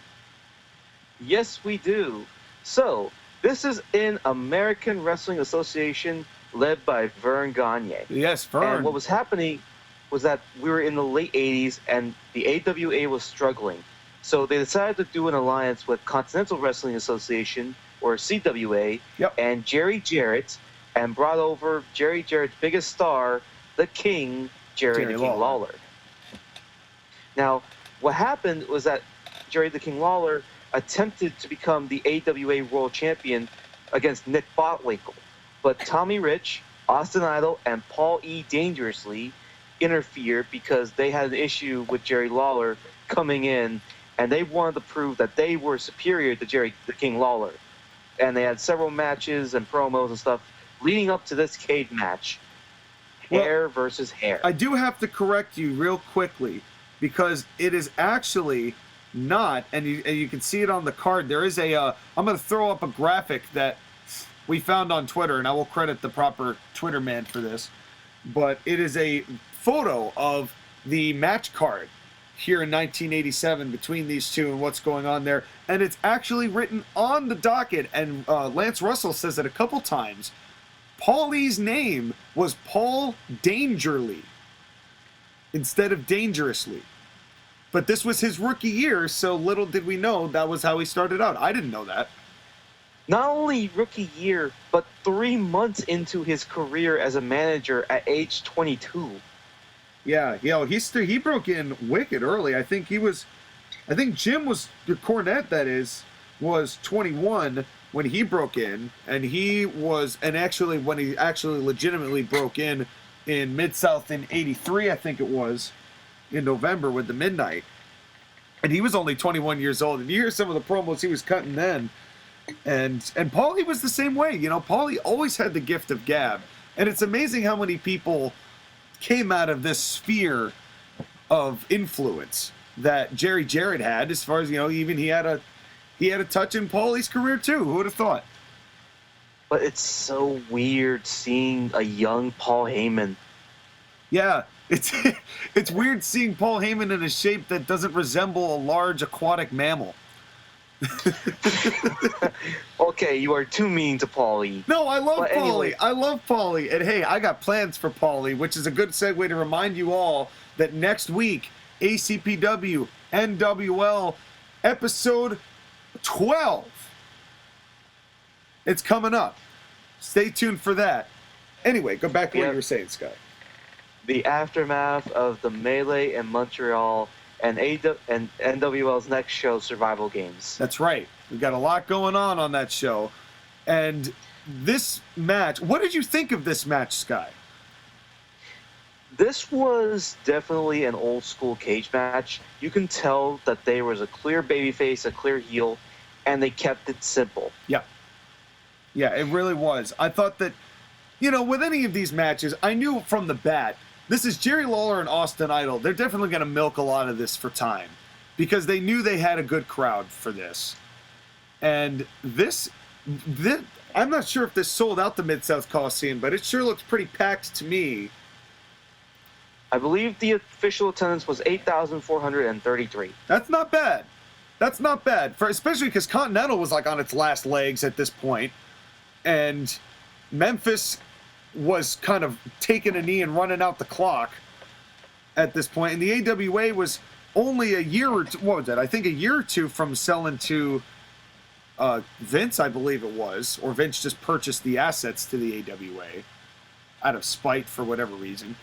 Yes, we do. So, this is in American Wrestling Association, led by Vern Gagne. Yes, Vern. And what was happening was that we were in the late 80s, and the AWA was struggling. So they decided to do an alliance with Continental Wrestling Association, or CWA, and Jerry Jarrett, and brought over Jerry Jarrett's biggest star, the King, Jerry the King Lawler. Now, what happened was that Jerry the King Lawler attempted to become the AWA World Champion against Nick Botwinkle, but Tommy Rich, Austin Idol, and Paul E. Dangerously interfered because they had an issue with Jerry Lawler coming in, and they wanted to prove that they were superior to Jerry the King Lawler. And they had several matches and promos and stuff leading up to this cage match, hair versus hair. I do have to correct you real quickly, because it is actually not, and you can see it on the card. There is a, I'm going to throw up a graphic that we found on Twitter, and I will credit the proper Twitter man for this, but it is a photo of the match card here in 1987 between these two and what's going on there, and it's actually written on the docket, and Lance Russell says it a couple times. Paulie's name was Paul Dangerly instead of Dangerously. But this was his rookie year, so little did we know that was how he started out. I didn't know that. Not only rookie year, but 3 months into his career as a manager at age 22. Yeah, he broke in wicked early. I think Jim was, Cornette that is, was 21 when he broke in, and actually when he actually legitimately broke in Mid-South in 83, I think it was, in November with the Midnight, and he was only 21 years old, and you hear some of the promos he was cutting then, and Paulie was the same way. Paulie always had the gift of gab, and it's amazing how many people came out of this sphere of influence that Jerry Jarrett had, as far as, even he had a touch in Paulie's career too. Who would have thought? But it's so weird seeing a young Paul Heyman. Yeah, it's weird seeing Paul Heyman in a shape that doesn't resemble a large aquatic mammal. Okay, you are too mean to Paulie. No, I love Paulie. Anyway. I love Paulie. And hey, I got plans for Paulie, which is a good segue to remind you all that next week, ACPW NWL episode 12. It's coming up. Stay tuned for that. Anyway, go back to what you were saying, Scott. The aftermath of the Melee in Montreal and NWL's next show, Survival Games. That's right. We got a lot going on that show. And this match, what did you think of this match, Sky? This was definitely an old school cage match. You can tell that there was a clear babyface, a clear heel, and they kept it simple. Yeah. Yeah, it really was. I thought that, with any of these matches, I knew from the bat, this is Jerry Lawler and Austin Idol. They're definitely going to milk a lot of this for time. because they knew they had a good crowd for this. And this I'm not sure if this sold out the Mid-South Coliseum, but it sure looks pretty packed to me. I believe the official attendance was 8,433. That's not bad. That's not bad, especially because Continental was like on its last legs at this point, and Memphis was kind of taking a knee and running out the clock at this point, and the AWA was only a year or two, what was that? I think a year or two from selling to Vince, I believe it was, or Vince just purchased the assets to the AWA out of spite for whatever reason.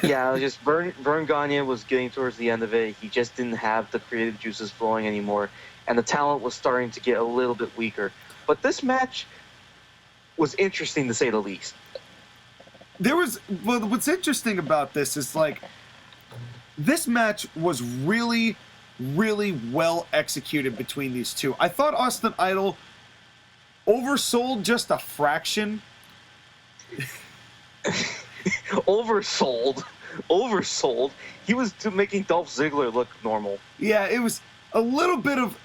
Yeah, just Vern Gagne was getting towards the end of it. He just didn't have the creative juices flowing anymore, and the talent was starting to get a little bit weaker. But this match was interesting to say the least. What's interesting about this is, like, this match was really, really well executed between these two. I thought Austin Idol oversold just a fraction. Oversold. He was making Dolph Ziggler look normal. Yeah, it was a little bit of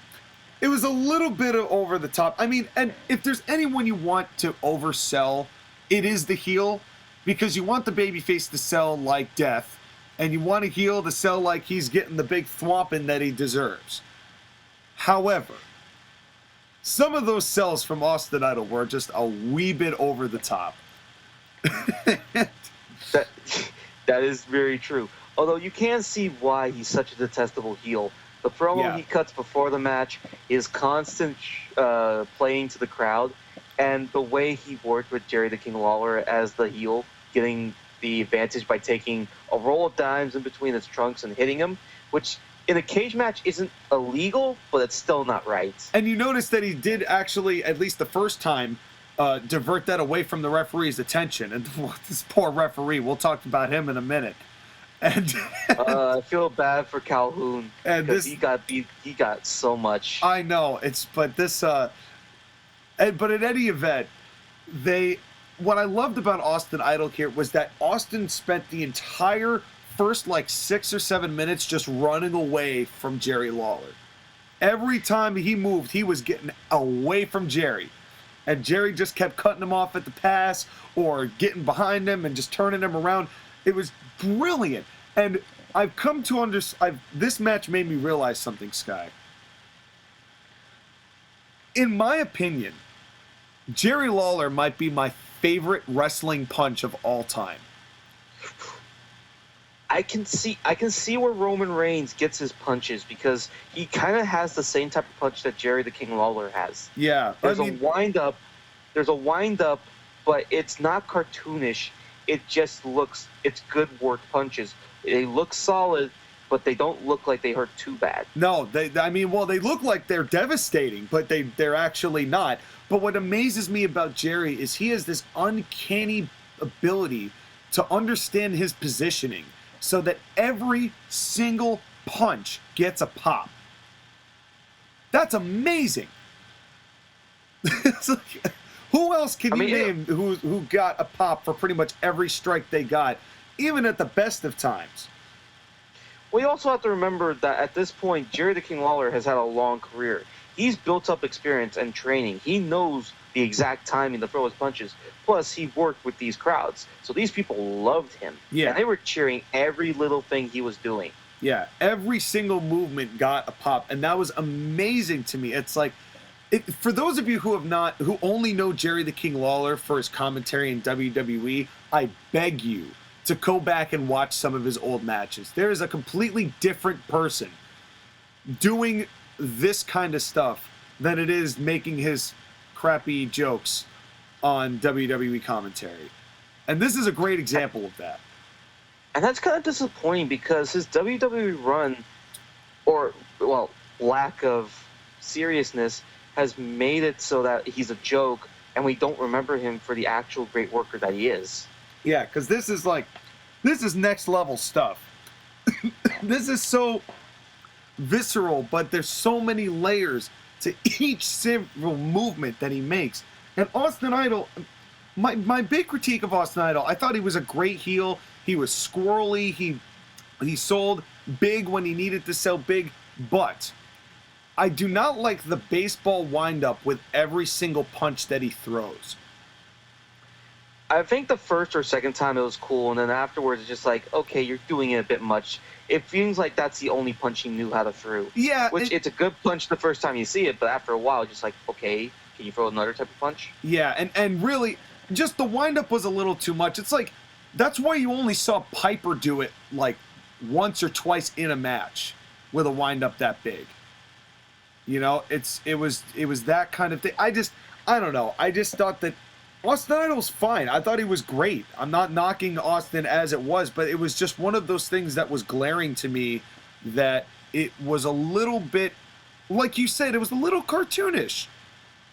over the top. I mean, and if there's anyone you want to oversell, it is the heel, because you want the babyface to sell like death, and you want a heel to sell like he's getting the big thwomping that he deserves. However, some of those sells from Austin Idol were just a wee bit over the top. That is very true. Although you can see why he's such a detestable heel. The promo he cuts before the match, his constant playing to the crowd, and the way he worked with Jerry the King Lawler as the heel, getting the advantage by taking a roll of dimes in between his trunks and hitting him, which in a cage match isn't illegal, but it's still not right. And you notice that he did actually, at least the first time, divert that away from the referee's attention. And this poor referee, we'll talk about him in a minute. And I feel bad for Calhoun, and because he got so much. I know, but in any event, what I loved about Austin Idol here was that Austin spent the entire first 6 or 7 minutes just running away from Jerry Lawler. Every time he moved, he was getting away from Jerry. And Jerry just kept cutting him off at the pass or getting behind him and just turning him around. It was brilliant. And I've come to understand, this match made me realize something, Sky. In my opinion, Jerry Lawler might be my favorite wrestling punch of all time. I can see where Roman Reigns gets his punches, because he kind of has the same type of punch that Jerry the King Lawler has. Yeah, There's a wind up, but it's not cartoonish. It just it's good work punches. They look solid, but they don't look like they hurt too bad. No, they look like they're devastating, but they're actually not. But what amazes me about Jerry is he has this uncanny ability to understand his positioning, so that every single punch gets a pop. That's amazing. It's like, who else can you name who got a pop for pretty much every strike they got, even at the best of times? We also have to remember that at this point, Jerry the King Lawler has had a long career. He's built up experience and training. He knows the exact timing to throw his punches. Plus, he worked with these crowds. So these people loved him. Yeah. And they were cheering every little thing he was doing. Yeah, every single movement got a pop, and that was amazing to me. It's like, for those of you who only know Jerry the King Lawler for his commentary in WWE, I beg you to go back and watch some of his old matches. There is a completely different person doing this kind of stuff than it is making his crappy jokes on WWE commentary. And this is a great example of that. And that's kind of disappointing, because his WWE run, lack of seriousness, has made it so that he's a joke, and we don't remember him for the actual great worker that he is. Yeah, because this is next level stuff. This is so visceral, but there's so many layers to each single movement that he makes. And Austin Idol, my big critique of Austin Idol, I thought he was a great heel. He was squirrely. He sold big when he needed to sell big, but I do not like the baseball windup with every single punch that he throws. I think the first or second time it was cool, and then afterwards it's just like, okay, you're doing it a bit much. It feels like that's the only punch he knew how to throw. Yeah. Which it's a good punch the first time you see it, but after a while, it's just like, okay, can you throw another type of punch? Yeah, and really, just the windup was a little too much. It's like, that's why you only saw Piper do it like once or twice in a match with a windup that big. You know, it was that kind of thing. I don't know. I just thought that Austin Idol was fine. I thought he was great. I'm not knocking Austin as it was, but it was just one of those things that was glaring to me, that it was a little bit, like you said, it was a little cartoonish.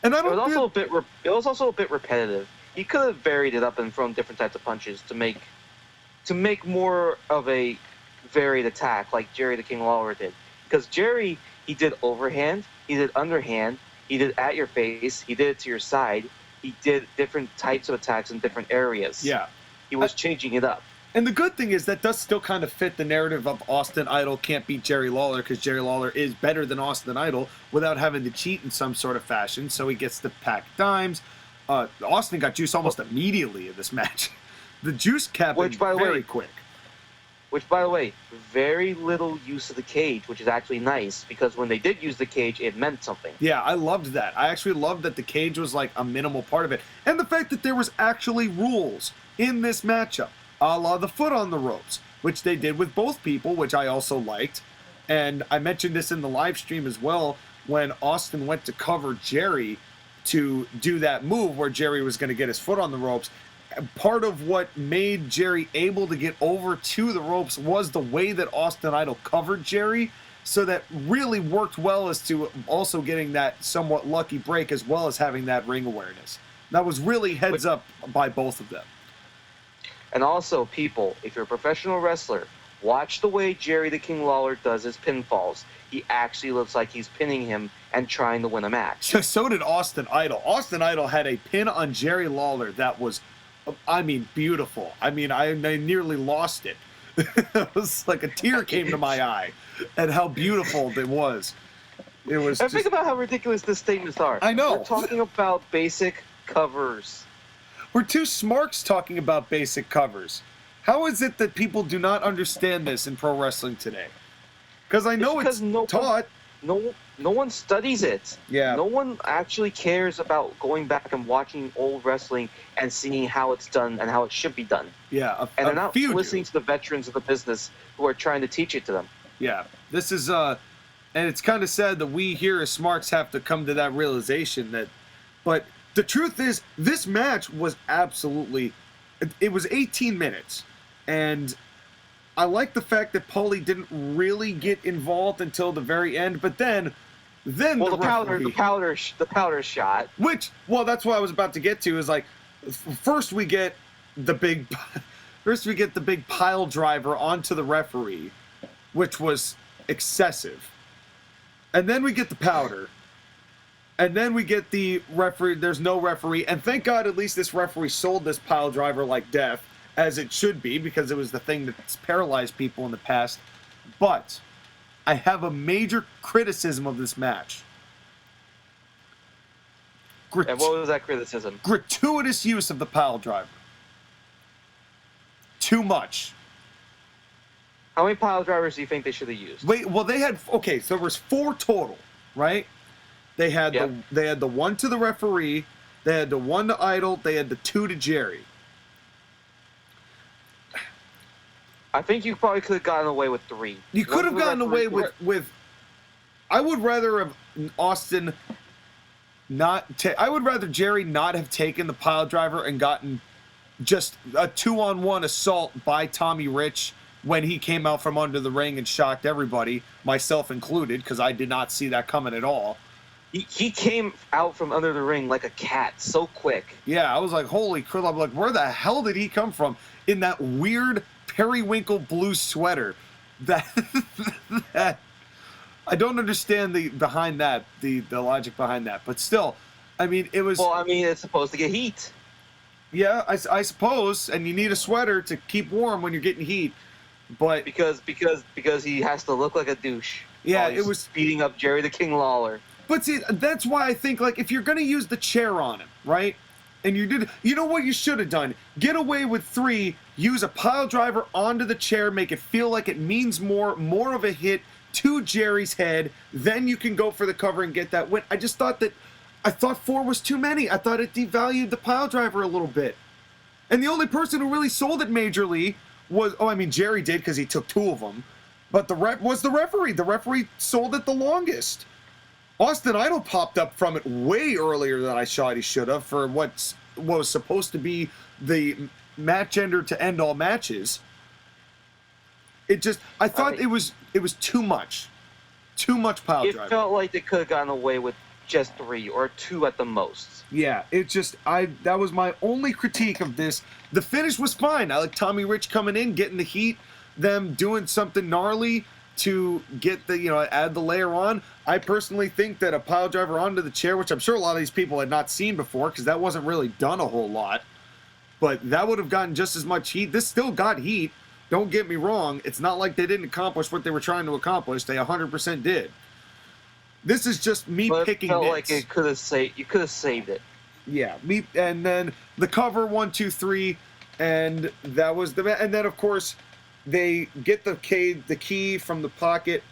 And I don't. It was also a bit repetitive. He could have varied it up and thrown different types of punches to make more of a varied attack, like Jerry the King Lawler did. Because Jerry, he did overhand, he did underhand, he did at your face, he did it to your side. He did different types of attacks in different areas. Yeah. He was changing it up. And the good thing is that does still kind of fit the narrative of Austin Idol can't beat Jerry Lawler, because Jerry Lawler is better than Austin Idol without having to cheat in some sort of fashion, so he gets to pack dimes. Austin got juice almost immediately in this match. The juice happened very quick. Which, by the way, very little use of the cage, which is actually nice, because when they did use the cage, it meant something. Yeah, I loved that. I actually loved that the cage was like a minimal part of it. And the fact that there was actually rules in this matchup, a la the foot on the ropes, which they did with both people, which I also liked. And I mentioned this in the live stream as well, when Austin went to cover Jerry to do that move where Jerry was going to get his foot on the ropes. Part of what made Jerry able to get over to the ropes was the way that Austin Idol covered Jerry, so that really worked well as to also getting that somewhat lucky break, as well as having that ring awareness. That was really heads up by both of them. And also, people, if you're a professional wrestler, watch the way Jerry the King Lawler does his pinfalls. He actually looks like he's pinning him and trying to win a match. So did Austin Idol. Austin Idol had a pin on Jerry Lawler that was, I mean, beautiful. I mean, I nearly lost it. It was like a tear came to my eye at how beautiful it was. It was. And think about how ridiculous these statements are. I know. We're talking about basic covers. We're two smarks talking about basic covers. How is it that people do not understand this in pro wrestling today? Because I know it's taught. No one studies it. Yeah. No one actually cares about going back and watching old wrestling and seeing how it's done and how it should be done. Yeah. And they're not listening to the veterans of the business who are trying to teach it to them. Yeah. This is and it's kind of sad that we here as smarks have to come to that realization that, but the truth is this match was absolutely, it was 18 minutes, and I like the fact that Paulie didn't really get involved until the very end, but then the powder shot. Which, well, that's what I was about to get to. Is like, first we get the big pile driver onto the referee, which was excessive, and then we get the powder, and then we get the referee. There's no referee, and thank God at least this referee sold this pile driver like death, as it should be, because it was the thing that's paralyzed people in the past. But I have a major criticism of this match. And what was that criticism? Gratuitous use of the pile driver. Too much. How many pile drivers do you think they should have used? Wait, well they had, okay, so there was 4 total, right? They had the one to the referee, they had the one to Idol, they had the 2 to Jerry. I think you probably could have gotten away with 3. You could have gotten away with. I would rather have Austin I would rather Jerry not have taken the pile driver and gotten just a 2-on-1 assault by Tommy Rich when he came out from under the ring and shocked everybody, myself included, because I did not see that coming at all. He came out from under the ring like a cat, so quick. Yeah, I was like, holy crap! I'm like, where the hell did he come from in that weird periwinkle blue sweater? That I don't understand the logic behind that, but still, I mean, it was. Well, I mean, it's supposed to get heat. Yeah, I suppose, and you need a sweater to keep warm when you're getting heat. But because he has to look like a douche. Yeah, while he's it was beating up Jerry the King Lawler. But see, that's why I think, like, if you're going to use the chair on him, right? And you know what you should have done? Get away with 3, use a pile driver onto the chair, make it feel like it means more of a hit to Jerry's head, then you can go for the cover and get that win. I thought 4 was too many. I thought it devalued the pile driver a little bit. And the only person who really sold it majorly was, Jerry did because he took 2 of them, but the referee. The referee sold it the longest. Austin Idol popped up from it way earlier than I thought he should have for what was supposed to be the match ender to end all matches. I thought it was too much pile driver. It felt like they could have gotten away with just 3 or 2 at the most. Yeah, that was my only critique of this. The finish was fine. I like Tommy Rich coming in, getting the heat, them doing something gnarly to get add the layer on. I personally think that a pile driver onto the chair, which I'm sure a lot of these people had not seen before because that wasn't really done a whole lot, but that would have gotten just as much heat. This still got heat. Don't get me wrong. It's not like they didn't accomplish what they were trying to accomplish. They 100% did. This is just me picking nits. It felt like you could have saved it. Yeah, and then the cover 1, 2, 3, and that was and then of course they get the key from the pocket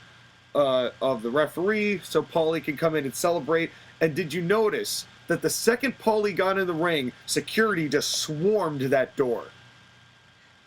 of the referee so Paulie can come in and celebrate. And did you notice that the second Paulie got in the ring, security just swarmed that door?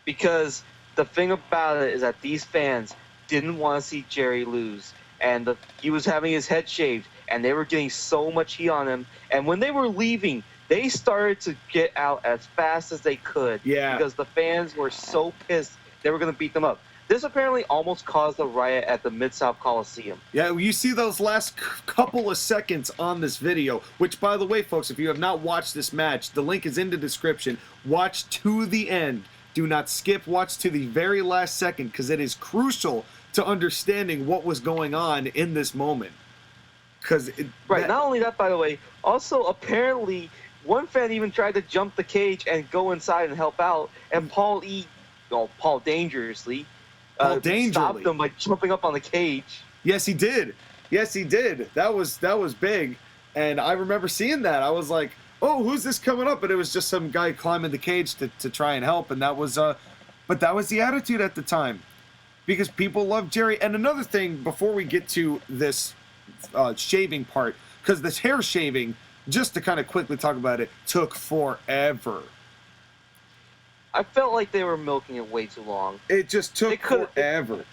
Because the thing about it is that these fans didn't want to see Jerry lose. And he was having his head shaved, and they were getting so much heat on him. And when they were leaving, they started to get out as fast as they could. Yeah. Because the fans were so pissed they were going to beat them up. This apparently almost caused a riot at the Mid-South Coliseum. Yeah, you see those last couple of seconds on this video, which, by the way, folks, if you have not watched this match, the link is in the description. Watch to the end. Do not skip. Watch to the very last second, because it is crucial to understanding what was going on in this moment. Not only that, by the way, also apparently one fan even tried to jump the cage and go inside and help out, and Paul dangerously stopped them by jumping up on the cage. Yes, he did. That was big, and I remember seeing that. I was like, oh, who's this coming up? But it was just some guy climbing the cage to try and help, and that was the attitude at the time. Because people love Jerry. And another thing, before we get to this shaving part, because this hair shaving, just to kind of quickly talk about it, took forever. I felt like they were milking it way too long. It just took forever.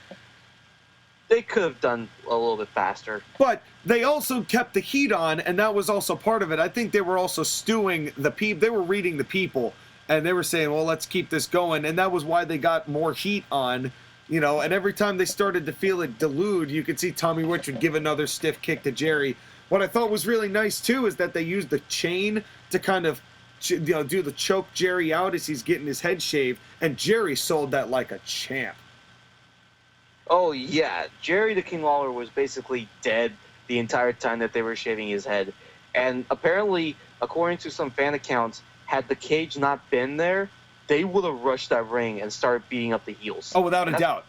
They could have done a little bit faster. But they also kept the heat on, and that was also part of it. I think they were also stewing the people. They were reading the people, and they were saying, well, let's keep this going. And that was why they got more heat on. And every time they started to feel it dilute, you could see Tommy Rich would give another stiff kick to Jerry. What I thought was really nice, too, is that they used the chain to kind of, do the choke Jerry out as he's getting his head shaved, and Jerry sold that like a champ. Oh, yeah. Jerry the King Lawler was basically dead the entire time that they were shaving his head. And apparently, according to some fan accounts, had the cage not been there, they would have rushed that ring and started beating up the heels. Oh, without a doubt.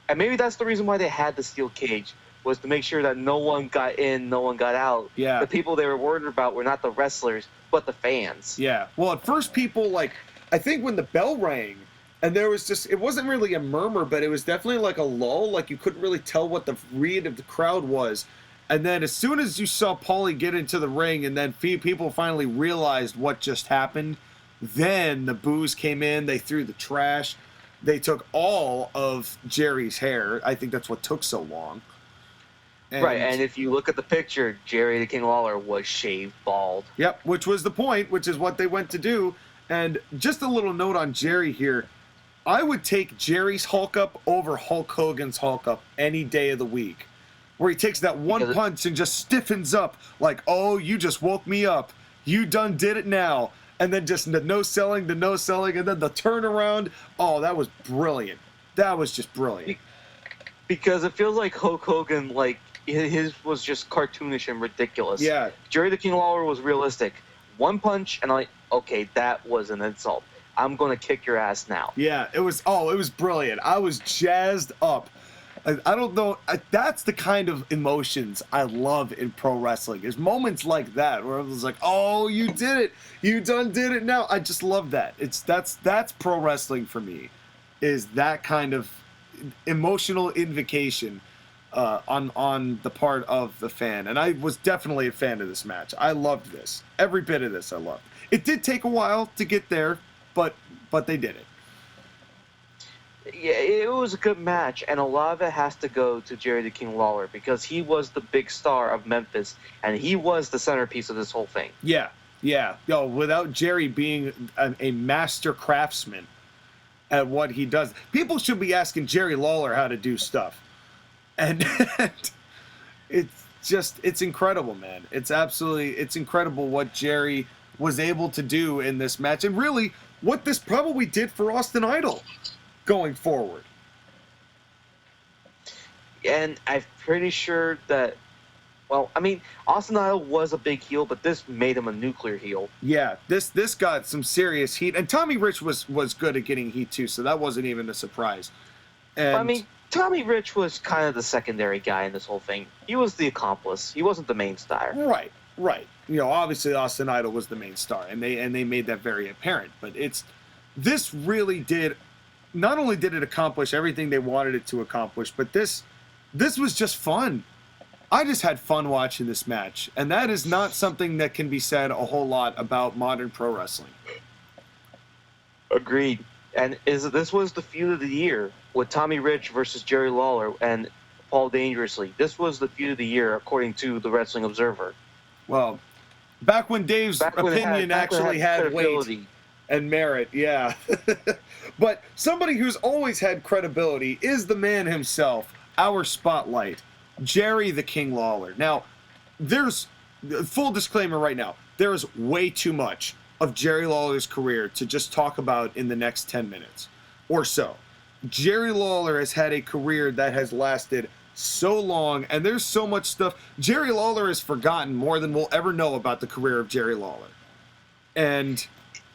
And maybe that's the reason why they had the steel cage, was to make sure that no one got in, no one got out. Yeah. The people they were worried about were not the wrestlers, but the fans. Yeah. Well, at first people, I think when the bell rang, and there was just, it wasn't really a murmur, but it was definitely like a lull. Like you couldn't really tell what the read of the crowd was. And then as soon as you saw Paulie get into the ring and then people finally realized what just happened, then the boos came in, they threw the trash, they took all of Jerry's hair. I think that's what took so long. And if you look at the picture, Jerry the King Lawler was shaved bald. Yep, which was the point, which is what they went to do. And just a little note on Jerry here. I would take Jerry's Hulk up over Hulk Hogan's Hulk up any day of the week. Where he takes that one punch and just stiffens up like, oh, you just woke me up. You done did it now. And then just the no selling, and then the turnaround. Oh, that was brilliant. That was just brilliant. Because it feels like Hulk Hogan, his was just cartoonish and ridiculous. Yeah. Jerry the King Lawler was realistic. One punch, and okay, that was an insult. I'm going to kick your ass now. Yeah, it was brilliant. I was jazzed up. I don't know. That's the kind of emotions I love in pro wrestling. There's moments like that where it was like, oh, you did it. You done did it now. I just love that. That's pro wrestling for me, is that kind of emotional invocation on the part of the fan. And I was definitely a fan of this match. I loved this. Every bit of this I loved. It did take a while to get there, but they did it. Yeah, it was a good match, and a lot of it has to go to Jerry the King Lawler, because he was the big star of Memphis, and he was the centerpiece of this whole thing. Yeah. Yo, without Jerry being a master craftsman at what he does, people should be asking Jerry Lawler how to do stuff. And it's incredible, man. It's incredible what Jerry was able to do in this match, and really what this probably did for Austin Idol going forward. And I'm pretty sure that, well, I mean, Austin Idol was a big heel, but this made him a nuclear heel. Yeah, this got some serious heat, and Tommy Rich was good at getting heat too, so that wasn't even a surprise. And I mean, Tommy Rich was kind of the secondary guy in this whole thing. He was the accomplice. He wasn't the main star. Right. You know, obviously Austin Idol was the main star, and they made that very apparent. But this really did. Not only did it accomplish everything they wanted it to accomplish, but this was just fun. I just had fun watching this match, and that is not something that can be said a whole lot about modern pro wrestling. Agreed. And this was the feud of the year with Tommy Rich versus Jerry Lawler and Paul Dangerously. This was the feud of the year, according to the Wrestling Observer. Well, back when Dave's opinion actually had weight and merit, yeah. But somebody who's always had credibility is the man himself, our spotlight, Jerry the King Lawler. Now, there's full disclaimer right now. There is way too much of Jerry Lawler's career to just talk about in the next 10 minutes or so. Jerry Lawler has had a career that has lasted so long, and there's so much stuff. Jerry Lawler has forgotten more than we'll ever know about the career of Jerry Lawler. And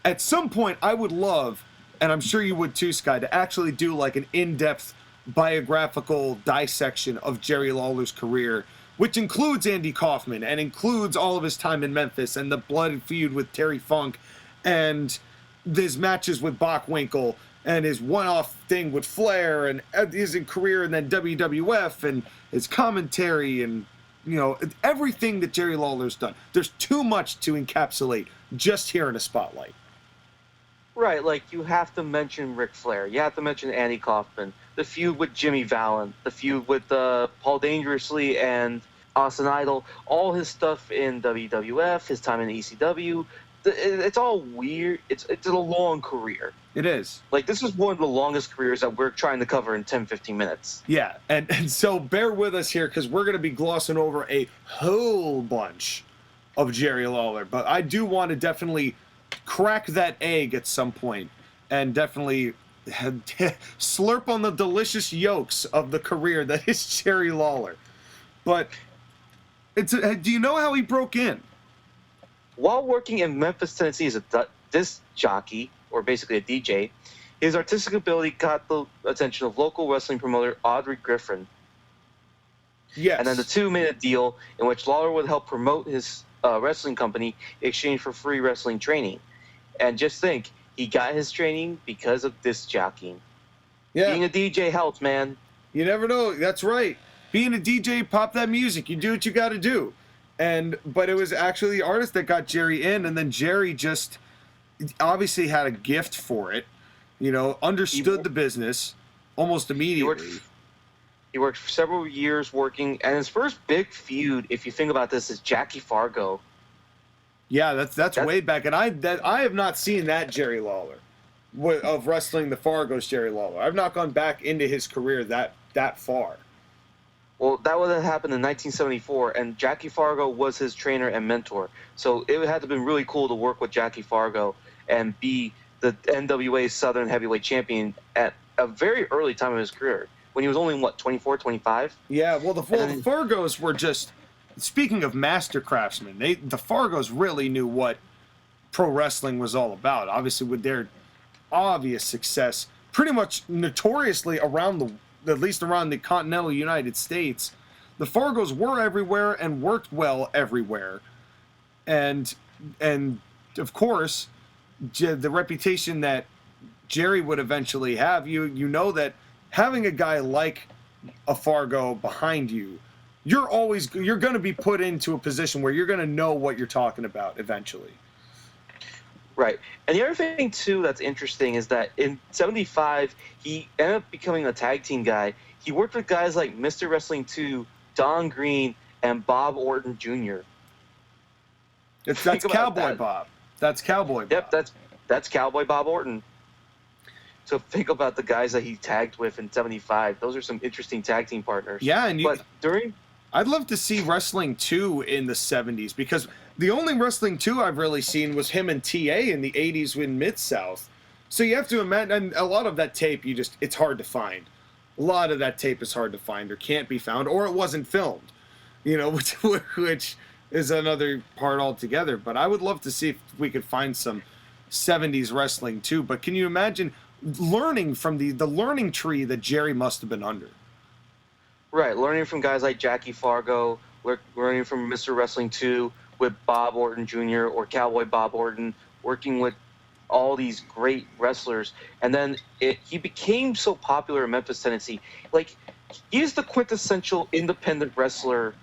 at some point, I would love, and I'm sure you would too, Sky, to actually do like an in-depth biographical dissection of Jerry Lawler's career, which includes Andy Kaufman and includes all of his time in Memphis and the blood feud with Terry Funk and his matches with Bockwinkel and his one-off thing with Flair and his career and then WWF and his commentary and, you know, everything that Jerry Lawler's done. There's too much to encapsulate just here in a spotlight. Right, like you have to mention Ric Flair. You have to mention Andy Kaufman. The feud with Jimmy Valiant. The feud with Paul Dangerously and Austin Idol. All his stuff in WWF, his time in ECW. It's all weird. It's a long career. It is. Like, this is one of the longest careers that we're trying to cover in 10, 15 minutes. Yeah, and so bear with us here because we're going to be glossing over a whole bunch of Jerry Lawler. But I do want to definitely crack that egg at some point and definitely slurp on the delicious yolks of the career that is Jerry Lawler. But do you know how he broke in? While working in Memphis, Tennessee as a disc jockey, or basically a DJ, his artistic ability got the attention of local wrestling promoter Audrey Griffin. Yes. And then the two made a deal in which Lawler would help promote his wrestling company in exchange for free wrestling training. And just think, he got his training because of disc jockeying. Yeah. Being a DJ helps, man. You never know. That's right. Being a DJ, pop that music. You do what you got to do. But it was actually the artist that got Jerry in, and then Jerry just obviously had a gift for it, you know, understood the business almost immediately. He worked for several years working, and his first big feud, if you think about this, is Jackie Fargo. Yeah, that's way back, and I have not seen that Jerry Lawler of wrestling the Fargo's Jerry Lawler. I've not gone back into his career that far. Well, that would have happened in 1974, and Jackie Fargo was his trainer and mentor. So it had to have been really cool to work with Jackie Fargo and be the NWA Southern Heavyweight Champion at a very early time of his career, when he was only, 24, 25? Yeah, well, the Fargos were just, speaking of master craftsmen, the Fargos really knew what pro wrestling was all about. Obviously, with their obvious success, pretty much notoriously at least around the continental United States. The Fargos were everywhere and worked well everywhere. And of course, the reputation that Jerry would eventually have, you know that having a guy like a Fargo behind you, you're going to be put into a position where you're going to know what you're talking about eventually. Right. And the other thing, too, that's interesting is that in 75, he ended up becoming a tag team guy. He worked with guys like Mr. Wrestling 2, Don Green, and Bob Orton Jr. That's Cowboy Bob. That's Cowboy Bob. Yep, that's Cowboy Bob Orton. So think about the guys that he tagged with in 75. Those are some interesting tag team partners. Yeah, and I'd love to see Wrestling 2 in the 70s, because the only Wrestling 2 I've really seen was him and TA in the 80s in Mid-South. So you have to imagine, and a lot of that tape, it's hard to find. A lot of that tape is hard to find or can't be found, or it wasn't filmed, which is another part altogether. But I would love to see if we could find some 70s Wrestling 2. But can you imagine learning from the learning tree that Jerry must have been under? Right, learning from guys like Jackie Fargo, learning from Mr. Wrestling 2 with Bob Orton Jr. or Cowboy Bob Orton, working with all these great wrestlers. And then he became so popular in Memphis, Tennessee. Like, he's the quintessential independent wrestler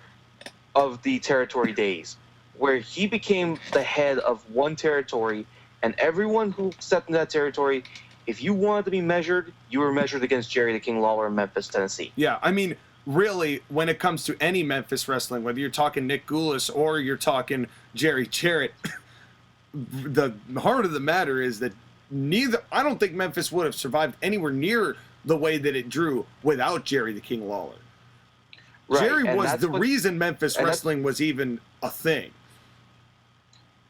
of the territory days, where he became the head of one territory, and everyone who stepped in that territory, if you wanted to be measured, you were measured against Jerry the King Lawler in Memphis, Tennessee. Yeah, I mean, really, when it comes to any Memphis wrestling, whether you're talking Nick Goulas or you're talking Jerry Jarrett, the heart of the matter is that I don't think Memphis would have survived anywhere near the way that it drew without Jerry the King Lawler. Right, Jerry was the reason Memphis wrestling was even a thing.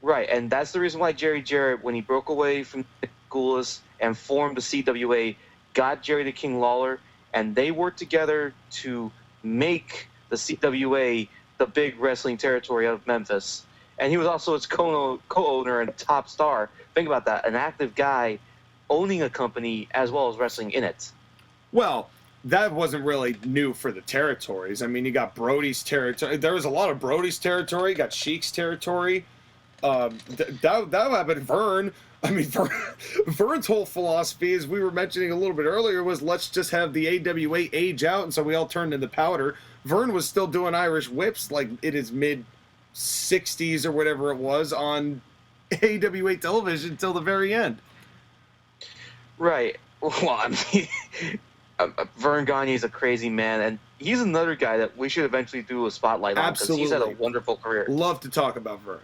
Right, and that's the reason why Jerry Jarrett, when he broke away from Nick Goulas and formed the CWA, got Jerry the King Lawler, and they worked together to make the CWA the big wrestling territory of Memphis. And he was also its co-owner and top star. Think about that, an active guy owning a company as well as wrestling in it. Well, that wasn't really new for the territories. I mean, you got Brody's territory. There was a lot of Brody's territory. You got Sheik's territory. That happened. Vern. I mean, Vern's whole philosophy, as we were mentioning a little bit earlier, was let's just have the AWA age out, and so we all turned into powder. Vern was still doing Irish whips like in his mid-60s or whatever it was on AWA television until the very end. Right. Well, I mean, Vern Gagne's a crazy man, and he's another guy that we should eventually do a spotlight on, because he's had a wonderful career. Love to talk about Vern.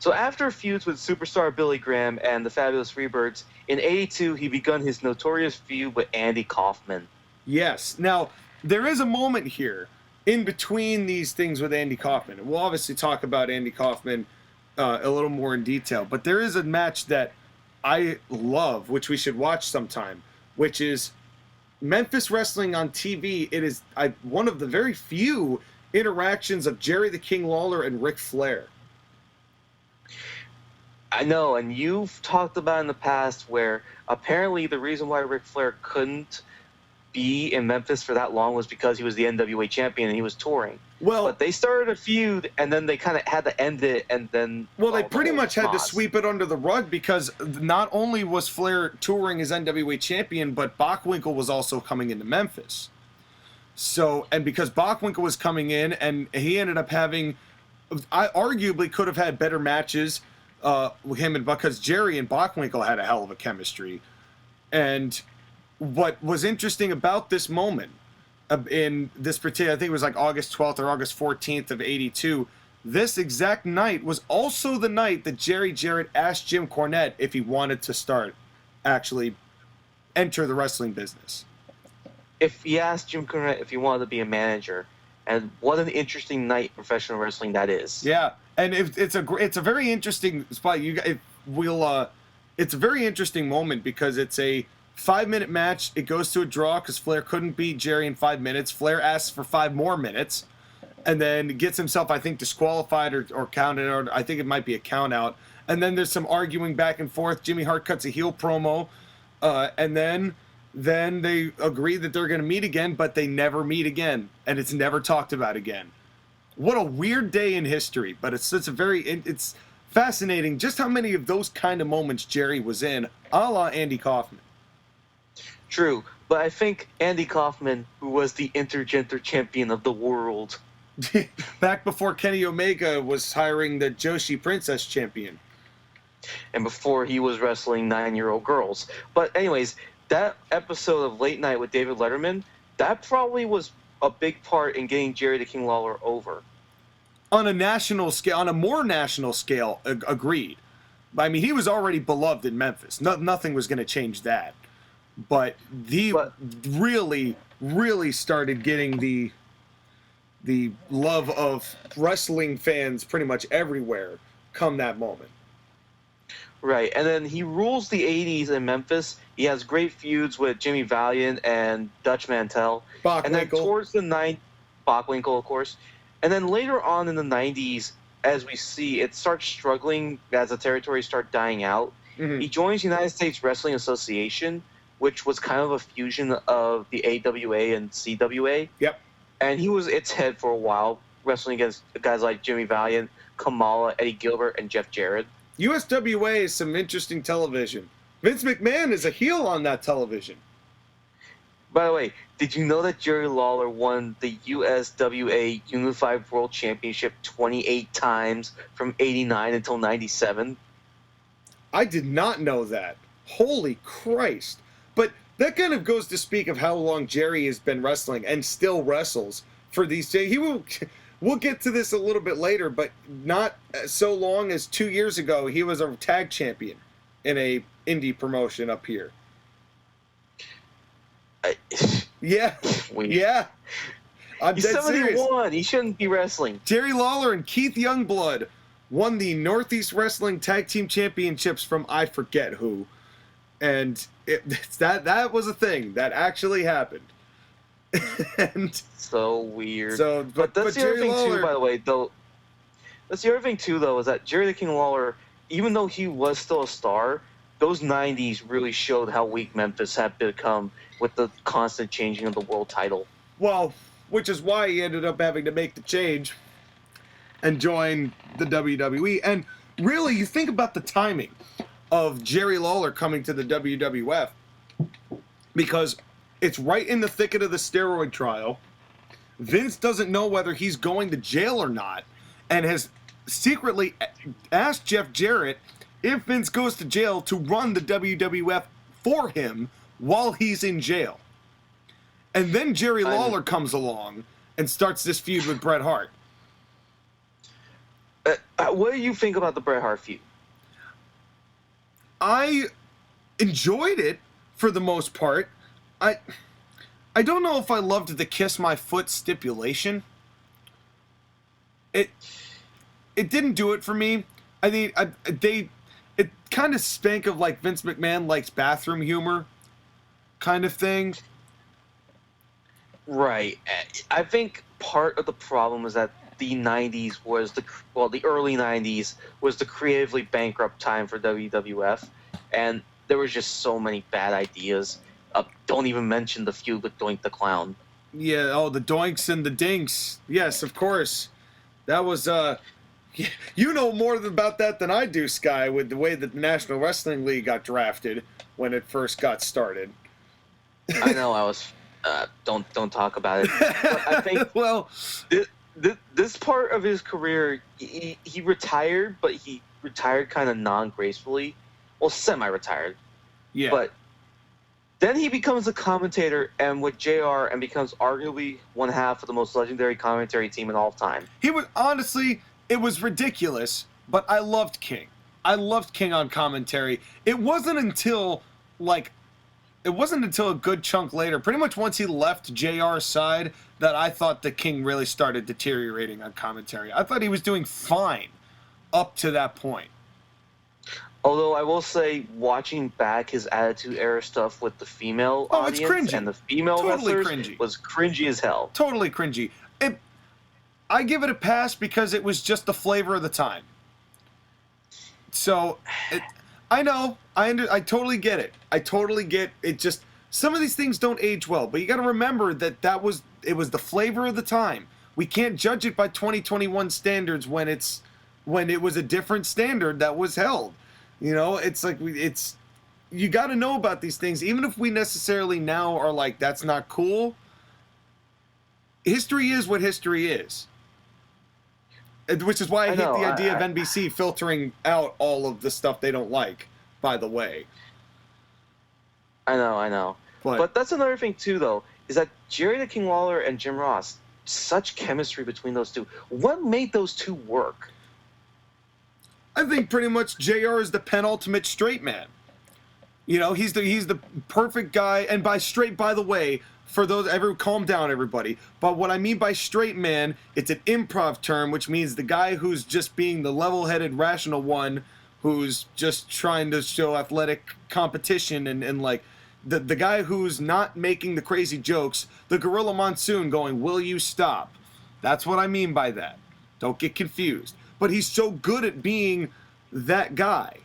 So after feuds with superstar Billy Graham and the Fabulous Freebirds, in '82 he begun his notorious feud with Andy Kaufman. Yes. Now, there is a moment here in between these things with Andy Kaufman. We'll obviously talk about Andy Kaufman a little more in detail, but there is a match that I love, which we should watch sometime, which is Memphis Wrestling on TV. It is one of the very few interactions of Jerry the King Lawler and Ric Flair. I know, and you've talked about in the past where apparently the reason why Ric Flair couldn't be in Memphis for that long was because he was the NWA champion and he was touring. Well, but they started a feud, and then they kind of had to end it, and then... Well, they pretty much had to sweep it under the rug, because not only was Flair touring as NWA champion, but Bockwinkel was also coming into Memphis. So, and because Bockwinkel was coming in, and he ended up having... I arguably could have had better matches with him, and because Jerry and Bockwinkel had a hell of a chemistry. And what was interesting about this moment, in this particular, I think it was like August 12th or August 14th of '82, this exact night was also the night that Jerry Jarrett asked Jim Cornette if he wanted to enter the wrestling business. If he asked Jim Cornette if he wanted to be a manager, and what an interesting night in professional wrestling that is. Yeah, and it's a very interesting spot. It's a very interesting moment, because it's a 5-minute match. It goes to a draw because Flair couldn't beat Jerry in 5 minutes. Flair asks for 5 more minutes, and then gets himself, I think, disqualified or counted, or I think it might be a count out. And then there's some arguing back and forth. Jimmy Hart cuts a heel promo, and then they agree that they're going to meet again, but they never meet again, and it's never talked about again. What a weird day in history, but it's fascinating just how many of those kind of moments Jerry was in, a la Andy Kaufman. True, but I think Andy Kaufman, who was the intergender champion of the world, back before Kenny Omega was hiring the Joshi Princess champion, and before he was wrestling 9-year-old girls. But anyways, that episode of Late Night with David Letterman, that probably was a big part in getting Jerry the King Lawler over. On a national scale, on a more national scale, agreed. I mean, he was already beloved in Memphis. Nothing was going to change that. But really, really started getting the love of wrestling fans pretty much everywhere come that moment. Right, and then he rules the 80s in Memphis. He has great feuds with Jimmy Valiant and Dutch Mantel. And then towards the Bockwinkel, of course. And then later on in the 90s, as we see, it starts struggling as the territories start dying out. Mm-hmm. He joins United States Wrestling Association, which was kind of a fusion of the AWA and CWA. Yep. And he was its head for a while, wrestling against guys like Jimmy Valiant, Kamala, Eddie Gilbert, and Jeff Jarrett. USWA is some interesting television. Vince McMahon is a heel on that television. By the way, did you know that Jerry Lawler won the USWA Unified World Championship 28 times from 89 until 97? I did not know that. Holy Christ. But that kind of goes to speak of how long Jerry has been wrestling and still wrestles for these days. We'll get to this a little bit later, but not so long as 2 years ago, he was a tag champion in a indie promotion up here. Yeah. Yeah. I'm He's dead 71. serious. He shouldn't be wrestling. Jerry Lawler and Keith Youngblood won the Northeast Wrestling Tag Team Championships from I forget who. And that was a thing that actually happened. And so weird. So, but that's the other thing too, by the way, though. That's the other thing too, though, is that Jerry the King Lawler, even though he was still a star, those 90s really showed how weak Memphis had become with the constant changing of the world title. Well, which is why he ended up having to make the change and join the WWE. And really, you think about the timing of Jerry Lawler coming to the WWF, because it's right in the thicket of the steroid trial. Vince doesn't know whether he's going to jail or not, and has secretly asked Jeff Jarrett if Vince goes to jail to run the WWF for him while he's in jail. And then Jerry Lawler comes along and starts this feud with Bret Hart. What do you think about the Bret Hart feud? I enjoyed it for the most part. I don't know if I loved the kiss my foot stipulation. It didn't do it for me. I think it kind of stank of like Vince McMahon likes bathroom humor kind of thing. Right. I think part of the problem is that the 90s was the early 90s was the creatively bankrupt time for WWF, and there was just so many bad ideas. Don't even mention the feud with Doink the Clown. Yeah, the Doinks and the Dinks. Yes, of course. That was, you know more about that than I do, Sky, with the way that the National Wrestling League got drafted when it first got started. I know, I was, don't talk about it. But I think, well, this part of his career, he retired, but he retired kind of non-gracefully. Well, semi-retired. Yeah. But then he becomes a commentator and with JR and becomes arguably one half of the most legendary commentary team in all time. He was, honestly, it was ridiculous, but I loved King. I loved King on commentary. It wasn't until a good chunk later, pretty much once he left JR's side, that I thought the King really started deteriorating on commentary. I thought he was doing fine up to that point. Although I will say, watching back his Attitude Era stuff with the female audience it's cringy. and the female Totally wrestlers cringy. was cringy as hell. Totally cringy. I give it a pass because it was just the flavor of the time. So, I know, I totally get it. I totally get it. Just some of these things don't age well, but you got to remember that it was the flavor of the time. We can't judge it by 2021 standards when it was a different standard that was held. You know, it's like you got to know about these things, even if we necessarily now are like that's not cool. History is what history is. Which is why I hate the idea of NBC filtering out all of the stuff they don't like, by the way. I know. But that's another thing, too, though, is that Jerry the King Lawler and Jim Ross, such chemistry between those two. What made those two work? I think pretty much JR is the penultimate straight man. You know, he's the perfect guy. And by straight, by the way, for those, calm down, everybody. But what I mean by straight man, it's an improv term, which means the guy who's just being the level-headed, rational one, who's just trying to show athletic competition and like the guy who's not making the crazy jokes, the Gorilla Monsoon going, will you stop? That's what I mean by that. Don't get confused. But he's so good at being that guy.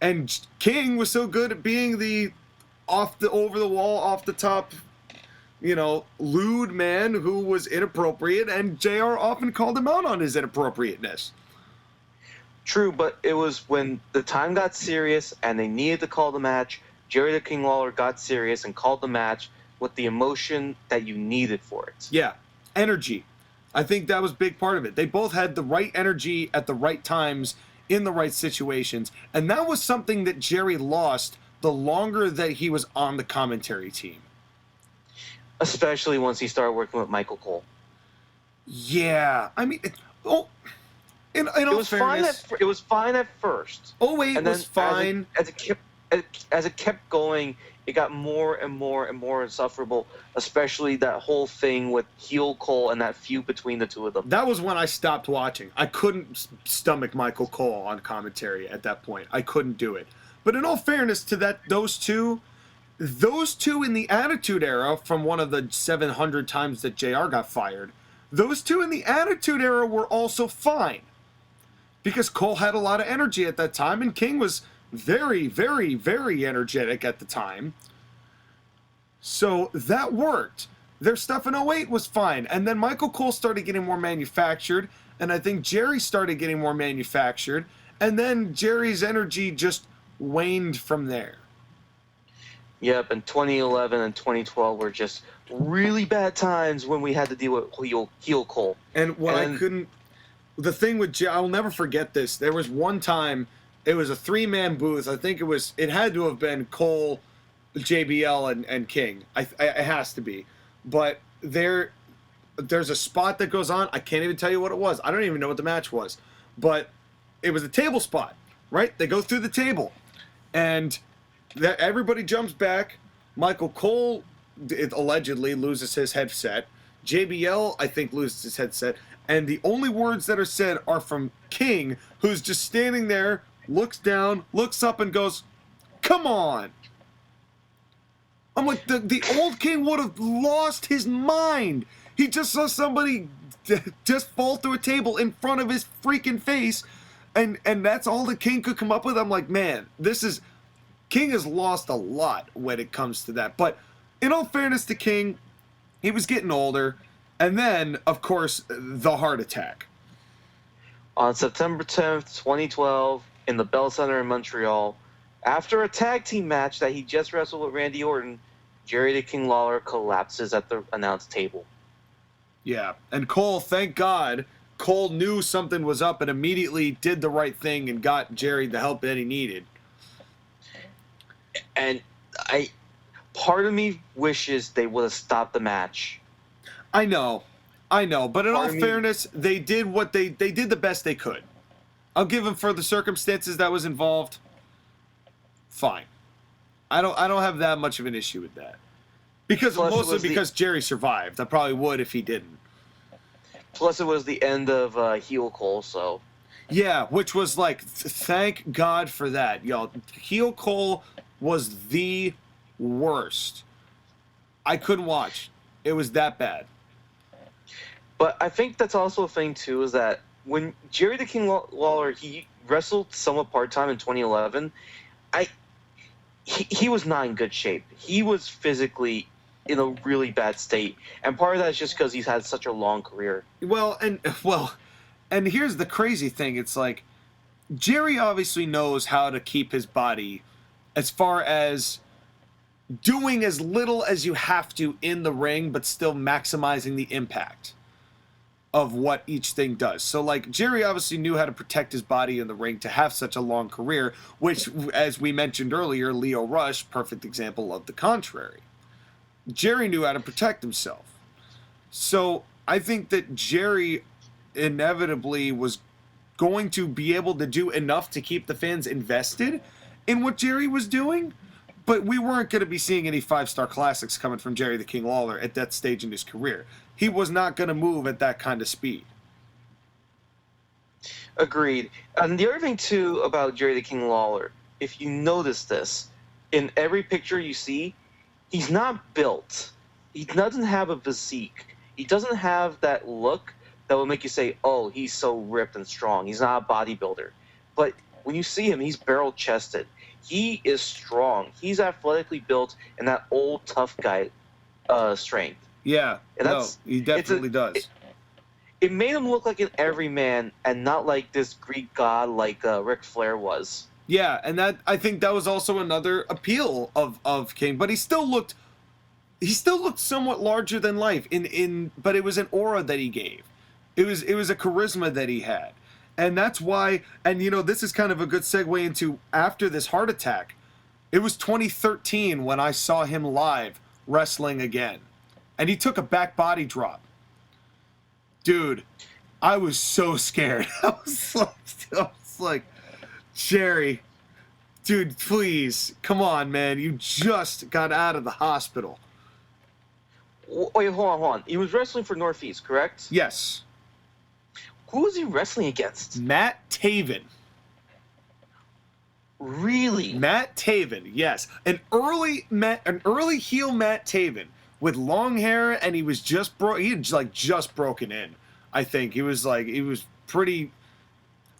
And King was so good at being the over the wall, off the top, you know, lewd man who was inappropriate, and JR often called him out on his inappropriateness. True, but it was when the time got serious and they needed to call the match, Jerry the King Lawler got serious and called the match with the emotion that you needed for it. Yeah, energy. I think that was a big part of it. They both had the right energy at the right times in the right situations, and that was something that Jerry lost the longer that he was on the commentary team. Especially once he started working with Michael Cole. Yeah, I mean, in all fairness, it was fine at first. Oh, it was fine. As it kept going, it got more and more and more insufferable. Especially that whole thing with heel Cole and that feud between the two of them. That was when I stopped watching. I couldn't stomach Michael Cole on commentary at that point. I couldn't do it. But in all fairness to those two in the Attitude Era, from one of the 700 times that JR got fired, those two in the Attitude Era were also fine. Because Cole had a lot of energy at that time, and King was very, very, very energetic at the time. So that worked. Their stuff in 08 was fine. And then Michael Cole started getting more manufactured, and I think Jerry started getting more manufactured, and then Jerry's energy just waned from there. Yep, and 2011 and 2012 were just really bad times when we had to deal with heel Cole. And the thing with I'll never forget this. There was one time, it was a 3-man booth. I think it had to have been Cole, JBL, and King. It has to be. But there's a spot that goes on. I can't even tell you what it was. I don't even know what the match was. But it was a table spot, right? They go through the table. And everybody jumps back. Michael Cole allegedly loses his headset. JBL, I think, loses his headset. And the only words that are said are from King, who's just standing there, looks down, looks up, and goes, "Come on." I'm like, the old King would have lost his mind. He just saw somebody just fall through a table in front of his freaking face, and that's all the King could come up with. I'm like, man, King has lost a lot when it comes to that. But in all fairness to King, he was getting older. And then, of course, the heart attack. On September 10th, 2012, in the Bell Center in Montreal, after a tag team match that he just wrestled with Randy Orton, Jerry the King Lawler collapses at the announce table. Yeah, and Cole, thank God, Cole knew something was up and immediately did the right thing and got Jerry the help that he needed. And part of me wishes they would have stopped the match. I know, but in all fairness, they did they did the best they could. I'll give them for the circumstances that was involved. Fine. I don't have that much of an issue with that. Mostly because Jerry survived. I probably would if he didn't. Plus it was the end of heel Cole, so. Yeah, which was like, thank God for that, y'all. Heel Cole was the worst. I couldn't watch. It was that bad. But I think that's also a thing too, is that when Jerry the King Lawler, he wrestled somewhat part-time in 2011, he was not in good shape. He was physically in a really bad state, and part of that is just because he's had such a long career. Well, and here's the crazy thing. It's like, Jerry obviously knows how to keep his body as far as doing as little as you have to in the ring, but still maximizing the impact of what each thing does. So, like, Jerry obviously knew how to protect his body in the ring to have such a long career, which, as we mentioned earlier, Lio Rush, perfect example of the contrary. Jerry knew how to protect himself. So, I think that Jerry inevitably was going to be able to do enough to keep the fans invested in what Jerry was doing, but we weren't going to be seeing any 5-star classics coming from Jerry the King Lawler at that stage in his career. He was not going to move at that kind of speed. Agreed. And the other thing, too, about Jerry the King Lawler, if you notice this, in every picture you see, he's not built. He doesn't have a physique. He doesn't have that look that will make you say, oh, he's so ripped and strong. He's not a bodybuilder. But when you see him, he's barrel-chested. He is strong. He's athletically built in that old tough guy strength. Yeah, And no, that's- he definitely does. It made him look like an everyman and not like this Greek god like Ric Flair was. Yeah, and that, I think that was also another appeal of King, but he still looked somewhat larger than life but it was an aura that he gave. It was a charisma that he had. And that's why, and you know, this is kind of a good segue into after this heart attack. It was 2013 when I saw him live wrestling again. And he took a back body drop. Dude, I was so scared. I was like, Jerry, dude, please, come on, man. You just got out of the hospital. Wait, hold on. He was wrestling for Northeast, correct? Yes. Who was he wrestling against? Matt Taven. Really? Matt Taven, yes. An early heel Matt Taven with long hair, and he was just just broken in. I think he was pretty.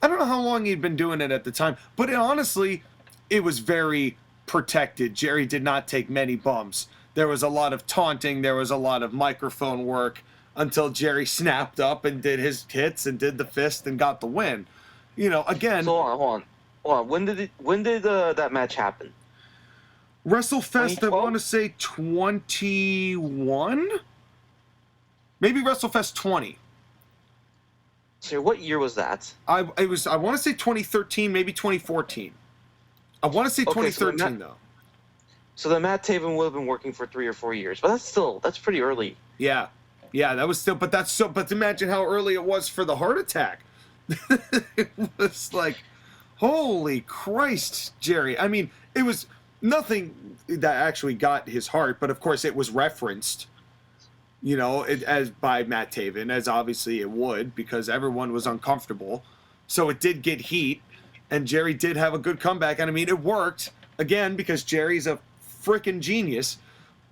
I don't know how long he'd been doing it at the time, but honestly, it was very protected. Jerry did not take many bumps. There was a lot of taunting. There was a lot of microphone work until Jerry snapped up and did his hits and did the fist and got the win. You know, again. So hold on. When did that match happen? WrestleFest, I 2012? want to say 21? Maybe WrestleFest 20. So what year was that? I want to say 2013, maybe 2014. I want to say Okay, so 2013 though. So the Matt Taven would have been working for 3 or 4 years, but that's pretty early. Yeah, that was still, but imagine how early it was for the heart attack. It was like, holy Christ, Jerry. I mean, it was nothing that actually got his heart, but of course it was referenced, you know, as by Matt Taven, as obviously it would, because everyone was uncomfortable. So it did get heat, and Jerry did have a good comeback, and I mean, it worked, again, because Jerry's a freaking genius.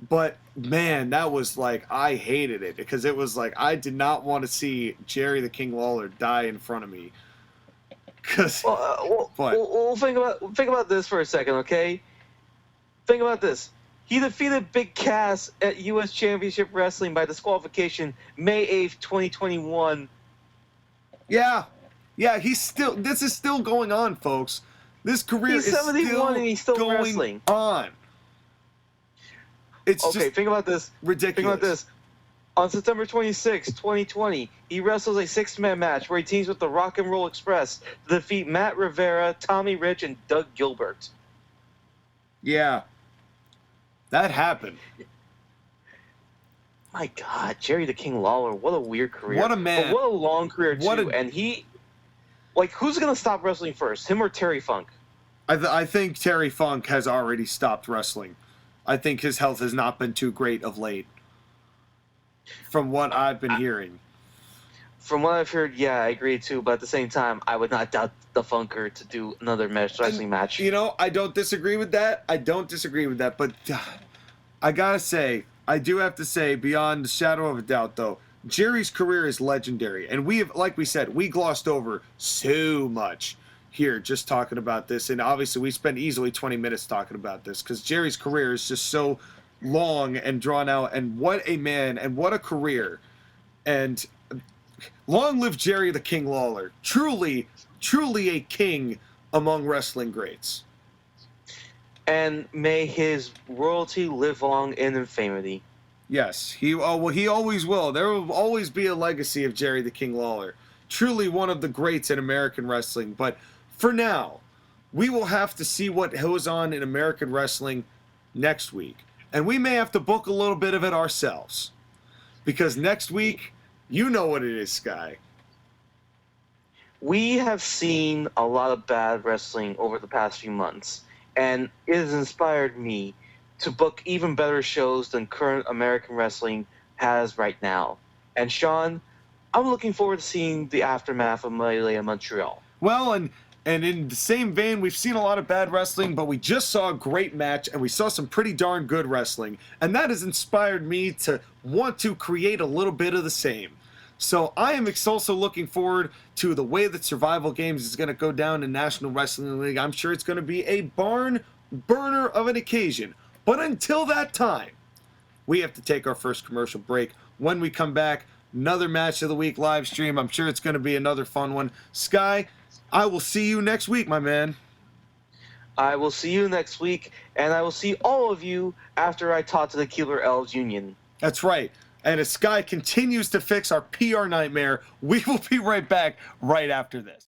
But man, that was like, I hated it, because it was like, I did not want to see Jerry the King Lawler die in front of me. Cause Well, think about this for a second, okay? Think about this. He defeated Big Cass at U.S. Championship Wrestling by disqualification May 8th, 2021. Yeah, this is still going on, folks. This career He's is 71 and he's still going wrestling. on. It's Okay, just think about this. ridiculous. Think about this. On September 26, 2020, he wrestles a 6-man match where he teams with the Rock and Roll Express to defeat Matt Rivera, Tommy Rich, and Doug Gilbert. Yeah, that happened. My God, Jerry the King Lawler, what a weird career. What a man. But what a long career, too. And he, like, who's going to stop wrestling first, him or Terry Funk? I think Terry Funk has already stopped wrestling. I think his health has not been too great of late, from what I've been hearing. From what I've heard, yeah, I agree too. But at the same time, I would not doubt the Funker to do another wrestling match. You know, I don't disagree with that. But I gotta say, I do have to say, beyond the shadow of a doubt, though, Jerry's career is legendary, and we have, like we said, we glossed over so much here just talking about this, and obviously we spent easily 20 minutes talking about this because Jerry's career is just so long and drawn out, and what a man and what a career. And long live Jerry the King Lawler. Truly a king among wrestling greats. And may his royalty live on in infamy. Yes, he always will. There will always be a legacy of Jerry the King Lawler. Truly one of the greats in American wrestling. But for now, we will have to see what goes on in American wrestling next week. And we may have to book a little bit of it ourselves. Because next week, you know what it is, Sky. We have seen a lot of bad wrestling over the past few months, and it has inspired me to book even better shows than current American wrestling has right now. And Sean, I'm looking forward to seeing the aftermath of Melee in Montreal. Well, and in the same vein, we've seen a lot of bad wrestling, but we just saw a great match, and we saw some pretty darn good wrestling. And that has inspired me to want to create a little bit of the same. So I am also looking forward to the way that Survival Games is going to go down in National Wrestling League. I'm sure it's going to be a barn burner of an occasion. But until that time, we have to take our first commercial break. When we come back, another Match of the Week live stream. I'm sure it's going to be another fun one. Sky, I will see you next week, my man. I will see you next week, and I will see all of you after I talk to the Keeler Elves Union. That's right. And as Sky continues to fix our PR nightmare, we will be right back right after this.